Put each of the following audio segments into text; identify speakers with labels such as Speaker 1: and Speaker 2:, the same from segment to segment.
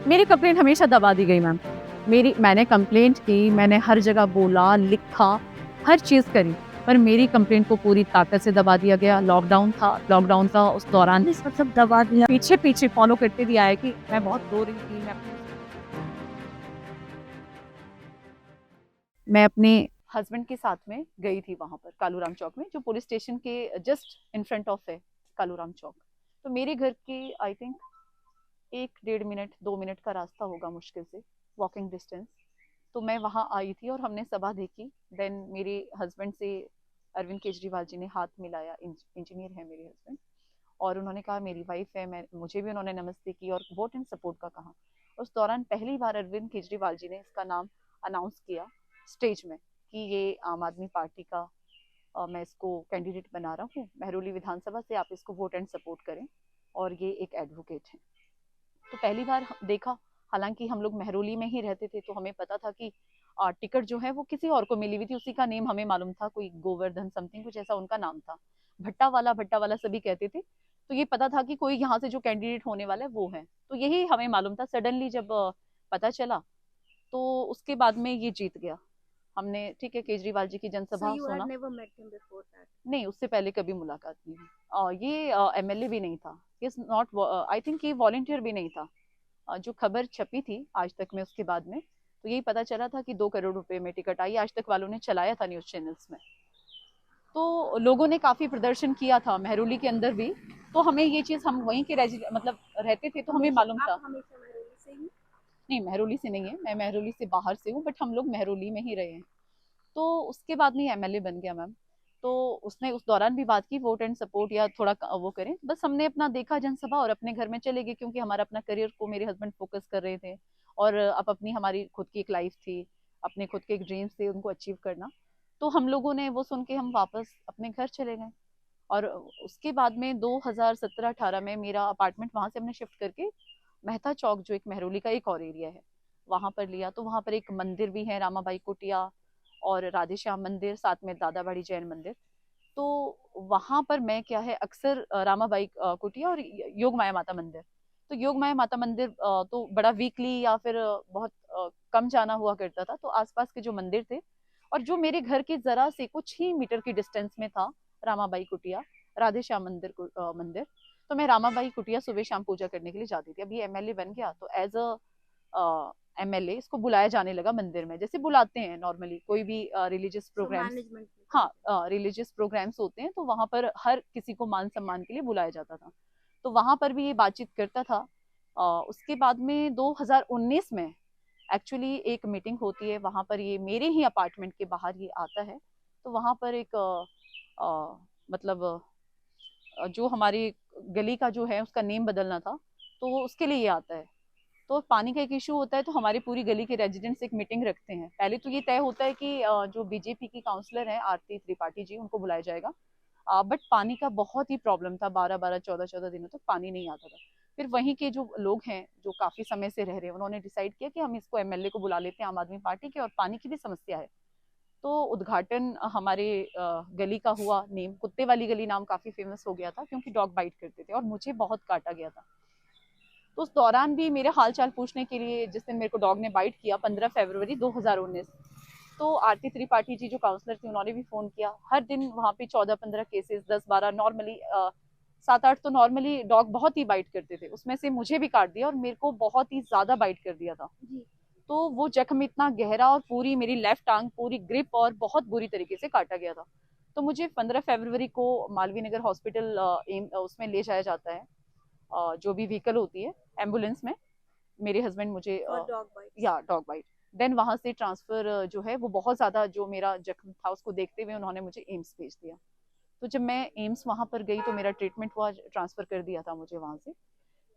Speaker 1: मेरी कंप्लेंट हमेशा दबा दी गई मैम। मैंने कंप्लेंट की, मैंने हर जगह बोला, लिखा, हर चीज़ करी, पर मेरी कंप्लेंट को पूरी ताकत से दबा दिया गया। लॉकडाउन था, उस दौरान भी सब दबा दिया। पीछे-पीछे फ़ॉलो करते भी आए कि मैं बहुत रो रही थी, मैं अपने हस्बैंड के साथ में गई थी वहाँ पर कालूराम चौक में, जो पुलिस स्टेशन के जस्ट इन फ्रंट ऑफ है कालूराम चौक। तो मेरे घर की आई थिंक 1 डेढ़ मिनट 2 मिनट का रास्ता होगा मुश्किल से, वॉकिंग डिस्टेंस। तो मैं वहाँ आई थी और हमने सभा देखी। देन मेरे हस्बैंड से अरविंद केजरीवाल जी ने हाथ मिलाया, इंजीनियर है मेरे हस्बैंड, और उन्होंने कहा मेरी वाइफ है, मुझे भी उन्होंने नमस्ते की और वोट एंड सपोर्ट का कहा। उस दौरान पहली बार अरविंद केजरीवाल जी ने इसका नाम अनाउंस किया स्टेज में कि ये आम आदमी पार्टी का मैं इसको कैंडिडेट बना रहा हूँ महरौली विधानसभा से, आप इसको वोट एंड सपोर्ट करें, और ये एक एडवोकेट है। तो पहली बार देखा, हालांकि हम लोग महरौली में ही रहते थे तो हमें पता था कि टिकट जो है वो किसी और को मिली हुई थी, उसी का नेम हमें मालूम था, कोई गोवर्धन समथिंग कुछ ऐसा उनका नाम था, भट्टा वाला सभी कहते थे। तो ये पता था कि कोई यहाँ से जो कैंडिडेट होने वाला है वो है, तो यही हमें मालूम था। सडनली जब पता चला तो उसके बाद में ये जीत गया। हमने ठीक है केजरीवाल जी की जनसभा सुना। नहीं, उससे पहले कभी मुलाकात नहीं हुई। ये एमएलए भी नहीं था, ये नॉट, आई थिंक ये वॉलंटियर भी नहीं था। जो खबर छपी थी आज तक में उसके बाद में, तो यही पता चला था कि 2 करोड़ रुपए में टिकट आई, आज तक वालों ने चलाया था न्यूज चैनल्स में। तो लोगों ने काफी प्रदर्शन किया था महरौली के अंदर भी। तो हमें ये चीज, हम वहीं के मतलब रहते थे तो हमें मालूम था। नहीं, महरौली से नहीं है, मैं महरौली से बाहर से हूँ, बट हम लोग महरौली में ही रहे हैं। तो उसके बाद में एमएलए बन गया मैम। तो उसने उस दौरान भी बात की वोट एंड सपोर्ट या थोड़ा वो करें, बस हमने अपना देखा जनसभा और अपने घर में चले गए, क्योंकि हमारा अपना करियर को मेरे हस्बैंड फोकस कर रहे थे, और अब अपनी हमारी खुद की एक लाइफ थी, अपने खुद के एक ड्रीम्स थे उनको अचीव करना। तो हम लोगों ने वो सुन के हम वापस अपने घर चले गए। और उसके बाद में 2017-18 में मेरा अपार्टमेंट वहां से हमने शिफ्ट करके मेहता चौक, जो एक महरौली का एक और एरिया है, वहां पर लिया। तो वहां पर एक मंदिर भी है, रामाबाई कुटिया और राधे श्याम मंदिर, साथ में दादाबाड़ी जैन मंदिर। तो वहां पर मैं क्या है अक्सर रामाबाई कुटिया और योग माया माता मंदिर। तो योग माया माता मंदिर तो बड़ा वीकली या फिर बहुत कम जाना हुआ करता था। तो आसपास के जो मंदिर थे, और जो मेरे घर के जरा से कुछ ही मीटर की डिस्टेंस में था रामाबाई कुटिया, राधे श्याम मंदिर को मंदिर। तो मैं रामाबाई कुटिया सुबह शाम पूजा करने के लिए जाती थी। अब ये एमएलए बन गया तो एज अ एमएलए इसको बुलाया जाने लगा मंदिर में, जैसे बुलाते हैं नॉर्मली कोई भी रिलीजियस प्रोग्राम्स। हाँ, रिलीजियस प्रोग्राम्स होते हैं तो वहां पर हर किसी को मान सम्मान के लिए बुलाया जाता था। तो वहां पर भी ये बातचीत करता था। उसके बाद में 2019 में एक्चुअली एक मीटिंग होती है वहां पर, ये मेरे ही अपार्टमेंट के बाहर ये आता है। तो वहां पर एक मतलब जो हमारी गली का जो है उसका नेम बदलना था, तो वो उसके लिए ये आता है। तो पानी का एक इशू होता है तो हमारी पूरी गली के रेजिडेंट्स एक मीटिंग रखते हैं। पहले तो ये तय होता है कि जो बीजेपी की काउंसलर है आरती त्रिपाठी जी, उनको बुलाया जाएगा। बट पानी का बहुत ही प्रॉब्लम था, 12-12 14-14 दिनों तक पानी नहीं आता था। फिर वहीं के जो लोग हैं जो काफी समय से रह रहे हैं, उन्होंने डिसाइड किया कि हम इसको एमएलए को बुला लेते हैं आम आदमी पार्टी के, और पानी की भी समस्या है। तो उद्घाटन हमारे गली का हुआ। नेम कुत्ते वाली गली नाम काफी फेमस हो गया था, क्योंकि डॉग बाइट करते थे और मुझे बहुत काटा गया था। तो उस दौरान भी मेरे हाल चाल पूछने के लिए, जिस दिन मेरे को डॉग ने बाइट किया 15 फरवरी 2019, तो आरती त्रिपाठी जी जो काउंसलर थी उन्होंने भी फोन किया। हर दिन वहाँ पे 14-15 केसेस, 10-12 नॉर्मली, 7-8 तो नॉर्मली डॉग बहुत ही बाइट करते थे, उसमें से मुझे भी काट दिया और मेरे को बहुत ही ज्यादा बाइट कर दिया था। तो वो जख्म इतना गहरा, और पूरी मेरी लेफ्ट टांग पूरी ग्रिप और बहुत बुरी तरीके से काटा गया था। तो मुझे 15 फरवरी को मालवीय नगर हॉस्पिटल उसमें ले जाया जाता है, जो भी व्हीकल होती है एम्बुलेंस में। मेरे हस्बैंड मुझे डॉग बाइट। देन वहां से ट्रांसफर जो है वो बहुत ज्यादा, जो मेरा जख्म था उसको देखते हुए उन्होंने मुझे एम्स भेज दिया। तो जब मैं एम्स वहां पर गई तो मेरा ट्रीटमेंट हुआ, ट्रांसफर कर दिया था मुझे वहां से।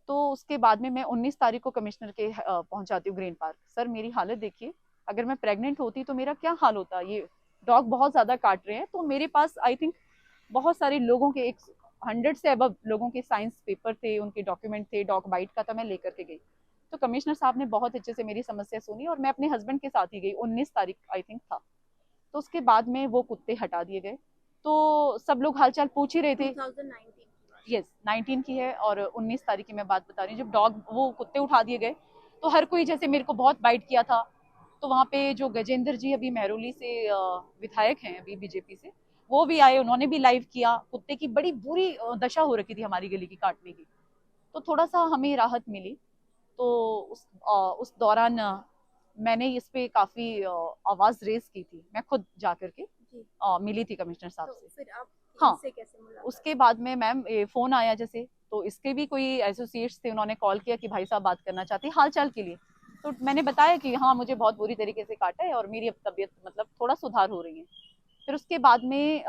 Speaker 1: तो उसके बाद में मैं 19 तारीख को कमिश्नर के पहुंच जाती हूँ ग्रीन पार्क। सर मेरी हालत देखिए, अगर मैं प्रेग्नेंट होती तो मेरा क्या हाल होता। ये डॉग बहुत ज्यादा काट रहे हैं। तो मेरे पास आई थिंक बहुत सारे लोगों के, एक 100 से अबव लोगों के साइंस पेपर थे, उनके डॉक्यूमेंट थे डॉग बाइट का, तो मैं लेकर के गई। तो कमिश्नर साहब ने बहुत अच्छे से मेरी समस्या सुनी, और मैं अपने हस्बैंड के साथ ही गई, 19 तारीख आई थिंक था। तो उसके बाद में वो कुत्ते हटा दिए गए। तो सब लोग हालचाल पूछ ही रहे थे। 2019 यस 19 की है, और 19 तारीख की मैं बात बता रही हूँ, जब डॉग वो कुत्ते उठा दिए गए। तो हर कोई जैसे मेरे को बहुत बाइट किया था। तो वहाँ पे जो गजेंद्र जी अभी महरौली से विधायक हैं अभी बीजेपी से, वो भी आए, उन्होंने भी लाइव किया। कुत्ते की बड़ी बुरी दशा हो रखी थी हमारी गली की काटने की, तो थोड़ा सा हमें राहत मिली। तो उस दौरान मैंने इस पे काफी आवाज रेज की थी, मैं खुद जा करके मिली थी कमिश्नर साहब से।
Speaker 2: फिर आप
Speaker 1: हाँ,
Speaker 2: इनसे कैसे मुलाकात?
Speaker 1: उसके बाद में मैम फोन आया जैसे, तो इसके भी कोई एसोसिएट्स थे, उन्होंने कॉल किया कि भाई साहब बात करना चाहते हैं हाल चाल के लिए। तो मैंने बताया कि हाँ मुझे बहुत बुरी तरीके से काटा है और मेरी अब तबीयत मतलब थोड़ा सुधार हो रही है। फिर उसके बाद में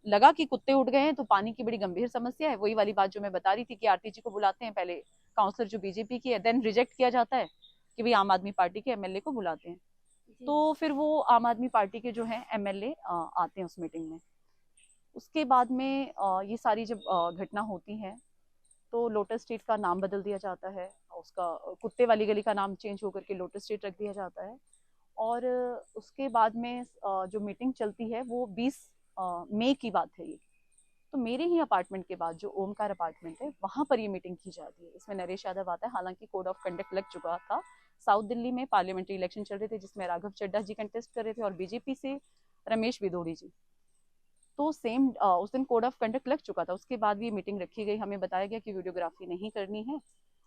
Speaker 1: लगा कि कुत्ते उठ गए हैं तो पानी की बड़ी गंभीर समस्या है। वही वाली बात जो मैं बता रही थी कि आरती जी को बुलाते हैं पहले, काउंसलर जो बीजेपी की है, देन रिजेक्ट किया जाता है कि भाई आम आदमी पार्टी के एमएलए को बुलाते हैं। तो फिर वो आम आदमी पार्टी के जो है एमएलए आते हैं उस मीटिंग में। उसके बाद में ये सारी जब घटना होती है तो लोटस स्ट्रीट का नाम बदल दिया जाता है, उसका कुत्ते वाली गली का नाम चेंज होकर के लोटस स्ट्रीट रख दिया जाता है। और उसके बाद में जो मीटिंग चलती है वो 20 मई की बात है ये। तो मेरे ही अपार्टमेंट के बाद जो ओमकार अपार्टमेंट है वहां पर ये मीटिंग की जाती है। इसमें नरेश यादव आता है, हालांकि कोड ऑफ कंडक्ट लग चुका था। साउथ दिल्ली में पार्लियामेंट्री इलेक्शन चल रहे थे जिसमें राघव चड्ढा जी कंटेस्ट कर रहे थे और बीजेपी से रमेश बिदोड़ी जी। तो सेम उस दिन कोड ऑफ कंडक्ट लग चुका था। उसके बाद भी मीटिंग रखी गई, हमें बताया गया कि वीडियोग्राफी नहीं करनी है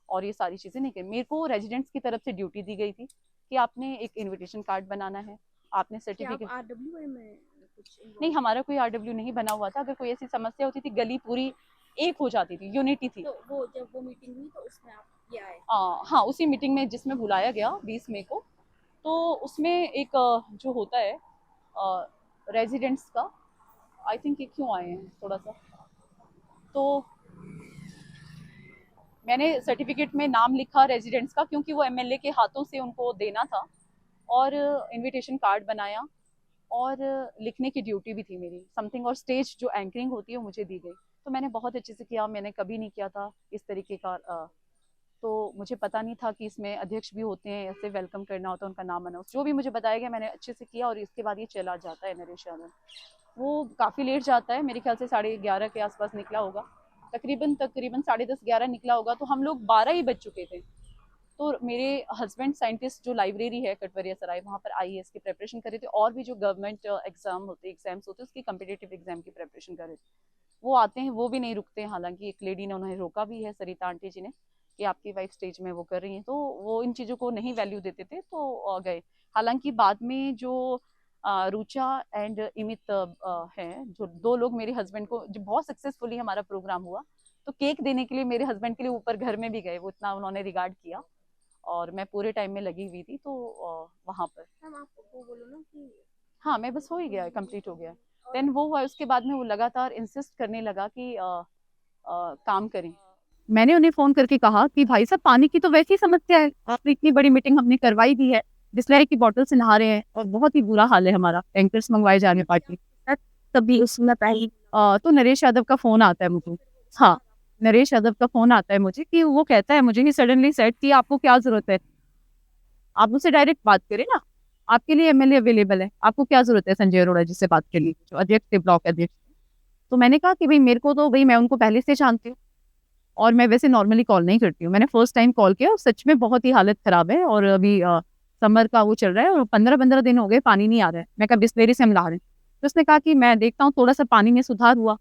Speaker 1: और ये सारी चीजें नहीं करनी। मेरे को रेजिडेंट्स की तरफ से ड्यूटी दी गई थी कि आपने एक इनविटेशन कार्ड बनाना है, आपने सर्टिफिकेट।
Speaker 2: आरडब्ल्यू में कुछ
Speaker 1: नहीं, हमारा कोई आरडब्ल्यू नहीं बना हुआ था। अगर कोई ऐसी समस्या होती थी, गली पूरी एक हो जाती थी, यूनिटी थी।
Speaker 2: तो वो जब वो मीटिंग हुई तो उसमें आप ये आए?
Speaker 1: हाँ, उसी मीटिंग में जिसमें बुलाया गया 20 मई को, तो उसमें एक जो होता है रेजिडेंट्स का, आई थिंक ये क्यों आए हैं थोड़ा सा, तो मैंने सर्टिफिकेट में नाम लिखा रेजिडेंट्स का क्योंकि वो एमएलए के हाथों से उनको देना था, और इनविटेशन कार्ड बनाया और लिखने की ड्यूटी भी थी मेरी समथिंग, और स्टेज जो एंकरिंग होती है वो मुझे दी गई। तो मैंने बहुत अच्छे से किया, मैंने कभी नहीं किया था इस तरीके का। तो मुझे पता नहीं था कि इसमें अध्यक्ष भी होते हैं, ऐसे वेलकम करना होता है, उनका नाम अनाउंस, जो भी मुझे बताया गया मैंने अच्छे से किया। और इसके बाद ये चला जाता है नरेश यादव, वो काफ़ी लेट जाता है, मेरे ख्याल से 11:30 के आसपास निकला होगा, तकरीबन 10:30-11:30 निकला होगा। तो हम लोग 12 ही बज चुके थे। तो मेरे हस्बैंड साइंटिस्ट जो लाइब्रेरी है कटवरिया सराय, वहाँ पर आईएएस की प्रिपरेशन कर रहे थे, और भी जो गवर्नमेंट एग्जाम्स होते हैं उसकी कम्पिटेटिव एग्जाम की प्रिपरेशन कर रहे थे। वो आते हैं, वो भी नहीं रुकते हैं। हालांकि एक लेडी ने उन्हें रोका भी है, सरिता आंटी जी ने, कि आपकी वाइफ स्टेज में वो कर रही है, तो वो इन चीज़ों को नहीं वैल्यू देते थे, तो गए। हालांकि बाद में जो रुचा एंड इमित हैं, जो दो लोग मेरे हस्बैंड को, जो बहुत सक्सेसफुली हमारा प्रोग्राम हुआ, तो केक देने के लिए मेरे हस्बैंड के लिए ऊपर घर में भी गए, वो इतना उन्होंने रिगार्ड किया। और मैं पूरे टाइम में लगी हुई थी, तो वहाँ पर
Speaker 2: आपको बोलो ना कि
Speaker 1: हाँ, मैं बस हो ही गया, कंप्लीट हो गया। देन वो हुआ, उसके बाद में वो लगातार इंसिस्ट करने लगा कि काम करें। मैंने उन्हें फोन करके कहा कि भाई साहब पानी की तो वैसी ही समस्या है, आपने इतनी बड़ी मीटिंग हमने करवाई दी है, बिस्लरी की बोतल से नहा रहे हैं और बहुत ही बुरा हाल है हमारा, टैंकर्स मंगवाए जा रहे हैं पार्टी। तभी उसमें पहले तो नरेश यादव का फोन आता है मुझे। हाँ, नरेश यादव का फोन आता है मुझे, कि वो कहता है मुझे, ही सडनली सेट कि आपको क्या जरूरत है, आप मुझसे डायरेक्ट बात करें ना, आपके लिए एमएलए अवेलेबल है, आपको क्या जरूरत है संजय अरोड़ा जी से बात करने की, जो अध्यक्ष थे, ब्लॉक अध्यक्ष। तो मैंने कहा कि भाई मेरे को तो, भाई मैं उनको पहले से जानती हूँ और मैं वैसे नॉर्मली कॉल नहीं करती हूँ, मैंने फर्स्ट टाइम कॉल किया और सच में बहुत ही हालत खराब है। और अभी समर का वो चल रहा है और 15-15 दिन हो गए पानी नहीं आ रहा है। मैं कहा बिस्लेरी से हम ला रहे हैं। तो उसने कहा कि मैं देखता हूँ, थोड़ा सा पानी में सुधार हुआ।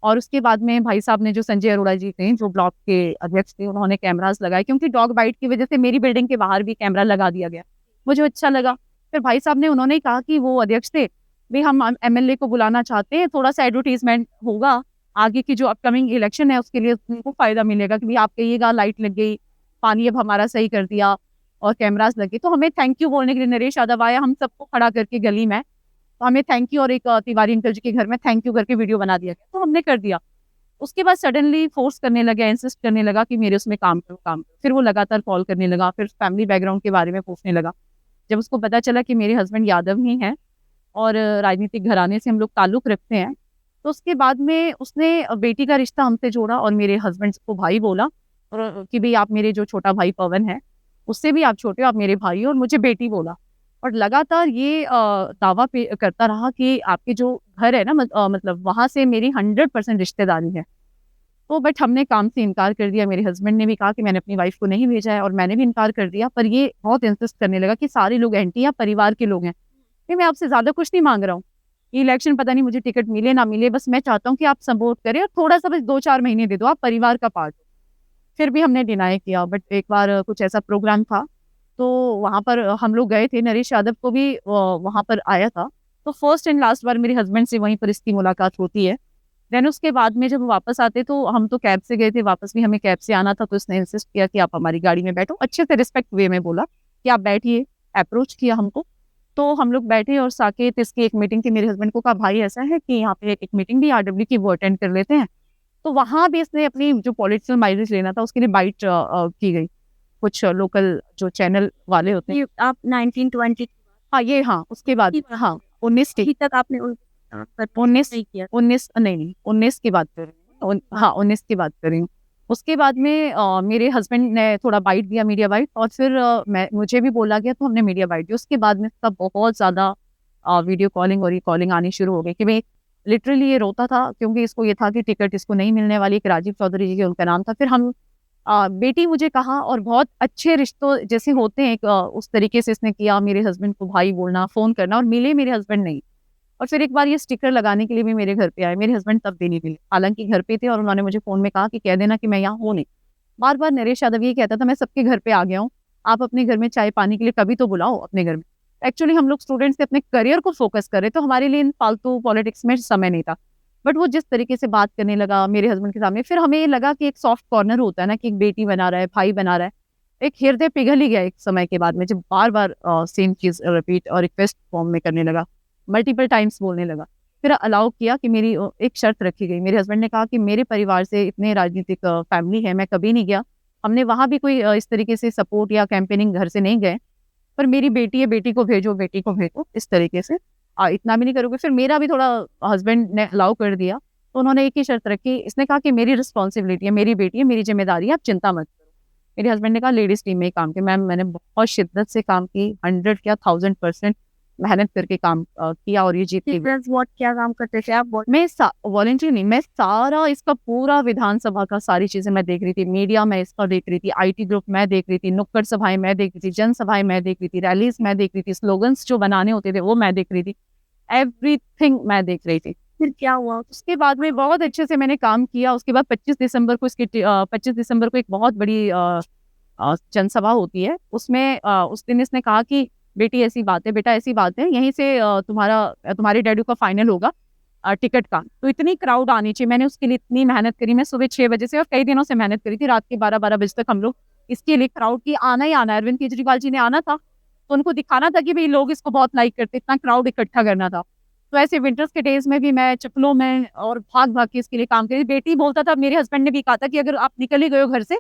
Speaker 1: और उसके बाद में भाई साहब ने, जो संजय अरोड़ा जी थे, जो ब्लॉक के अध्यक्ष थे, उन्होंने कैमरास लगाए, क्योंकि डॉग बाइट की वजह से मेरी बिल्डिंग के बाहर भी कैमरा लगा दिया गया। मुझे अच्छा लगा। फिर भाई साहब ने, उन्होंने कहा कि वो अध्यक्ष थे, भाई हम एमएलए को बुलाना चाहते हैं, थोड़ा सा एडवर्टीजमेंट होगा, आगे की जो अपकमिंग इलेक्शन है उसके लिए उनको फायदा मिलेगा कि भाई आप कहिएगा लाइट लग गई, पानी अब हमारा सही कर दिया और कैमरास लगे। तो हमें थैंक यू बोलने के लिए नरेश यादव आया, हम सबको खड़ा करके गली में, तो हमें थैंक यू, और एक तिवारी अंकल जी के घर में थैंक यू करके वीडियो बना दिया गया, तो हमने कर दिया। उसके बाद सडनली फोर्स करने लगा, इंसिस्ट करने लगा कि मेरे उसमें काम करो, काम करो। फिर वो लगातार कॉल करने लगा, फिर फैमिली बैकग्राउंड के बारे में पूछने लगा। जब उसको पता चला कि मेरे हस्बैंड यादव ही हैं और राजनीतिक घराने से हम लोग ताल्लुक रखते हैं, तो उसके बाद में उसने बेटी का रिश्ता हमसे जोड़ा और मेरे हस्बैंड को भाई बोला, और कि भाई आप मेरे जो छोटा भाई पवन है उससे भी आप छोटे हो, आप मेरे भाई हो, और मुझे बेटी बोला। और लगातार ये दावा पे करता रहा कि आपके जो घर है ना, मतलब वहां से मेरी 100% रिश्तेदारी है। तो बट हमने काम से इनकार कर दिया। मेरे हस्बैंड ने भी कहा कि मैंने अपनी वाइफ को नहीं भेजा है और मैंने भी इनकार कर दिया। पर ये बहुत इंसिस्ट करने लगा कि सारे लोग एंटी या परिवार के लोग हैं। कि मैं आपसे ज़्यादा कुछ नहीं माँग रहा हूँ। ये इलेक्शन पता नहीं मुझे टिकट मिले ना मिले, बस मैं चाहता हूँ कि आप सपोर्ट करें और थोड़ा-सा बस 2-4 महीने दे दो, आप परिवार का पार्ट हो। फिर भी हमने डिनाई किया। बट एक बार कुछ ऐसा प्रोग्राम था, तो वहाँ पर हम लोग गए थे। नरेश यादव को भी वहाँ पर आया था। तो फर्स्ट एंड लास्ट बार मेरे हस्बैंड से वहीं पर इसकी मुलाकात होती है। देन उसके बाद में जब वापस आते तो हम तो कैब से गए थे, वापस भी हमें कैब से आना था, तो उसने इंसिस्ट किया कि आप हमारी गाड़ी में बैठो। अच्छे से रिस्पेक्ट वे में बोला कि आप बैठिए, अप्रोच किया हमको। तो हम लोग बैठे और साकेत इसकी एक मीटिंग थी। मेरे हस्बैंड को कहा भाई ऐसा है कि यहाँ पे एक मीटिंग भी आरडब्ल्यू की, वो अटेंड कर लेते हैं। तो वहाँ भी इसने अपनी जो पॉलिटिकल माइलेज लेना था उसके लिए बाइट की गई। कुछ लोकल जो चैनल वाले होते हैं।
Speaker 2: ये आप 1920
Speaker 1: हाँ, ये हाँ, उसके बाद
Speaker 2: की बात
Speaker 1: हाँ, 19 की
Speaker 2: अभी तक आपने पर
Speaker 1: 19
Speaker 2: नहीं किया।
Speaker 1: 19 नहीं, 19 की बात कर रही हूँ। हाँ, 19 की बात कर रही हूँ। उसके बाद में मेरे हस्बैंड ने थोड़ा बाइट दिया, मीडिया बाइट, और फिर मुझे भी बोला गया तो हमने मीडिया बाइट दी। उसके बाद में इसका बहुत ज़्यादा वीडियो कॉलिंग और ये कॉलिंग आनी शुरू हो गई कि मैं लिटरली ये रोता था, क्योंकि इसको ये था कि टिकट इसको नहीं मिलने वाली। एक राजीव चौधरी जी के उनका नाम था। फिर हम बेटी मुझे कहा, और बहुत अच्छे रिश्तों जैसे होते हैं एक उस तरीके से इसने किया। मेरे हस्बैंड को भाई बोलना, फ़ोन करना, और मिले मेरे हस्बैंड नहीं। और फिर एक बार ये स्टिकर लगाने के लिए भी मेरे घर पे आए। मेरे हस्बैंड तब भी नहीं मिले, हालाँकि घर पे थे, और उन्होंने मुझे फ़ोन में कहा कि कह देना कि मैं यहाँ हूँ नहीं। बार-बार नरेश यादव ये कहता था मैं सबके घर पे आ गया हूँ, आप अपने घर में चाय-पानी के लिए कभी तो बुलाओ अपने घर में। एक्चुअली हम लोग स्टूडेंट्स थे, अपने करियर को फ़ोकस कर रहे, तो हमारे लिए इन फालतू पॉलिटिक्स में समय नहीं था। बट वो जिस तरीके से बात करने लगा मेरे हस्बैंड के सामने, फिर हमें लगा कि एक सॉफ्ट कॉर्नर होता है ना, कि एक बेटी बना रहा है, भाई बना रहा है। एक हृदय पिघल ही गया एक समय के बाद में, जब बार-बार सेम चीज़ रिपीट और रिक्वेस्ट फॉर्म में करने लगा, मल्टीपल टाइम्स बोलने लगा। फिर अलाउ किया कि मेरी एक शर्त रखी गई। मेरे हस्बैंड ने कहा कि मेरे परिवार से इतने राजनीतिक फैमिली है, मैं कभी नहीं गया। हमने वहाँ भी कोई इस तरीके से सपोर्ट या कैंपेनिंग घर से नहीं गए। पर मेरी बेटी है, बेटी को भेजो, बेटी को भेजो, इस तरीके से इतना भी नहीं करोगे। फिर मेरा भी थोड़ा हस्बैंड ने अलाउ कर दिया। तो उन्होंने एक ही शर्त रखी, इसने कहा कि मेरी रिस्पॉन्सिबिलिटी है, मेरी बेटी है, मेरी ज़िम्मेदारी है, आप चिंता मत करो। मेरे हस्बैंड ने कहा लेडीज़ टीम में ही काम किया। मैम मैंने बहुत शिद्दत से काम की, 100 क्या 1000% मेहनत करके काम किया, और ये जीत के
Speaker 2: व्हाट क्या काम करते थे आप?
Speaker 1: मैं वॉलंटरी नहीं, मैं सारा इसका पूरा विधानसभा का सारी चीज़ें मैं देख रही थी। मीडिया मैं इसका देख रही थी, आईटी ग्रुप मैं देख रही थी, नुक्कड़ सभाएँ मैं देख रही थी, जनसभाएँ मैं देख रही थी, रैलीज़ मैं देख रही थी, स्लोगन्स जो बनाने होते थे वो मैं देख रही थी। एवरीथिंग मैं देख रही थी।
Speaker 2: फिर क्या हुआ?
Speaker 1: उसके बाद में बहुत अच्छे से मैंने काम किया। उसके बाद 25 दिसंबर को 25 दिसंबर को एक बहुत बड़ी जनसभा होती है। उसमें उस दिन इसने कहा कि बेटी ऐसी बात है, बेटा ऐसी बात है, यहीं से तुम्हारे डैडी का फाइनल होगा टिकट का। तो इतनी क्राउड आनी चाहिए, मैंने उसके लिए इतनी मेहनत करी। मैं सुबह 6 बजे से और कई दिनों से मेहनत करी थी, रात के 12-12 बजे तक हम लोग इसके लिए क्राउड की आना ही आना है। अरविंद केजरीवाल जी ने आना था, तो उनको दिखाना था कि भई लोग इसको बहुत लाइक करते हैं, इतना क्राउड इकट्ठा करना था। तो ऐसे विंटर्स के डेज़ में भी मैं चप्पलों में और भाग-भाग के इसके लिए काम करी। बेटी बोलता था, मेरे हस्बैंड ने भी कहा था कि अगर आप निकल ही गए हो घर से,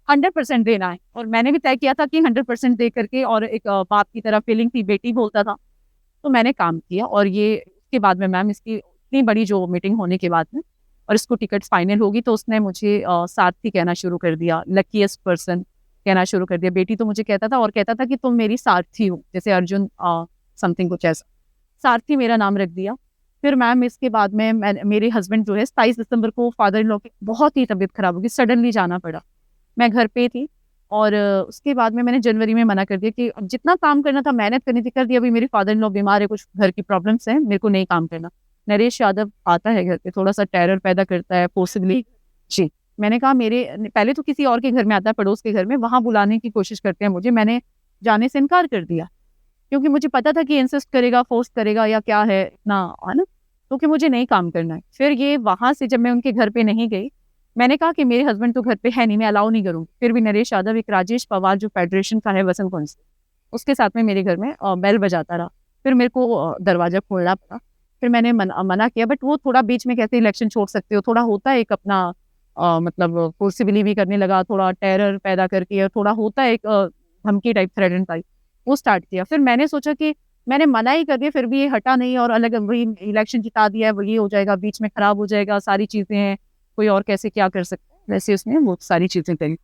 Speaker 1: 100% देना है, और मैंने भी तय किया था कि 100% दे करके, और एक बाप की तरह फीलिंग थी, बेटी बोलता था, तो मैंने काम किया। और ये उसके बाद में मैम इसकी इतनी बड़ी जो मीटिंग होने के बाद में, और इसको टिकट्स फाइनल होगी, तो उसने मुझे सारथी कहना शुरू कर दिया, लकीएस्ट पर्सन कहना शुरू कर दिया। बेटी तो मुझे कहता था, और कहता था कि तुम मेरी सारथी हो, जैसे अर्जुन समथिंग कुछ ऐसा, सारथी मेरा नाम रख दिया। फिर मैम इसके बाद में मेरे हस्बैंड जो है 27 दिसंबर को फादर इन लॉ की बहुत ही तबीयत खराब हो गई, सडनली जाना पड़ा। मैं घर पे थी, और उसके बाद में मैंने जनवरी में मना कर दिया कि अब जितना काम करना था, मेहनत करनी थी, कर दिया। अभी मेरे फादर इन लॉ बीमार है, कुछ घर की प्रॉब्लम्स हैं, मेरे को नहीं काम करना। नरेश यादव आता है घर पे, थोड़ा-सा टेरर पैदा करता है फोर्सिबली। जी, मैंने कहा पहले तो किसी और के घर में आता है, पड़ोस के घर में, वहाँ बुलाने की कोशिश करते हैं मुझे। मैंने जाने से इनकार कर दिया, क्योंकि मुझे पता था कि इंसिस्ट करेगा, फोर्स करेगा या क्या है इतना, है ना? क्योंकि मुझे नहीं काम करना है। फिर ये वहाँ से जब मैं उनके घर पे नहीं गई, मैंने कहा कि मेरे हस्बैंड तो घर पे है नहीं, मैं अलाउ नहीं करूँगी। फिर भी नरेश यादव, एक राजेश पवार जो फेडरेशन का है वसंत कुंज से, उसके साथ में मेरे घर में बेल बजाता रहा। फिर मेरे को दरवाज़ा खोलना पड़ा। फिर मैंने मना किया, बट वो थोड़ा बीच में कैसे इलेक्शन छोड़ सकते हो, थोड़ा होता है एक अपना मतलब फोर्सिबली भी करने लगा, थोड़ा टेरर पैदा करके, और थोड़ा होता है एक धमकी टाइप, थ्रेटन टाइप, वो स्टार्ट किया। फिर मैंने सोचा कि मैंने मना ही कर दिया, फिर भी ये हटा नहीं, और अलग वही इलेक्शन जिता दिया है, वो ये हो जाएगा, बीच में खराब हो जाएगा, सारी चीज़ें हैं, कोई और कैसे क्या कर सकता है, वैसे उसने वो सारी चीज़ें करी।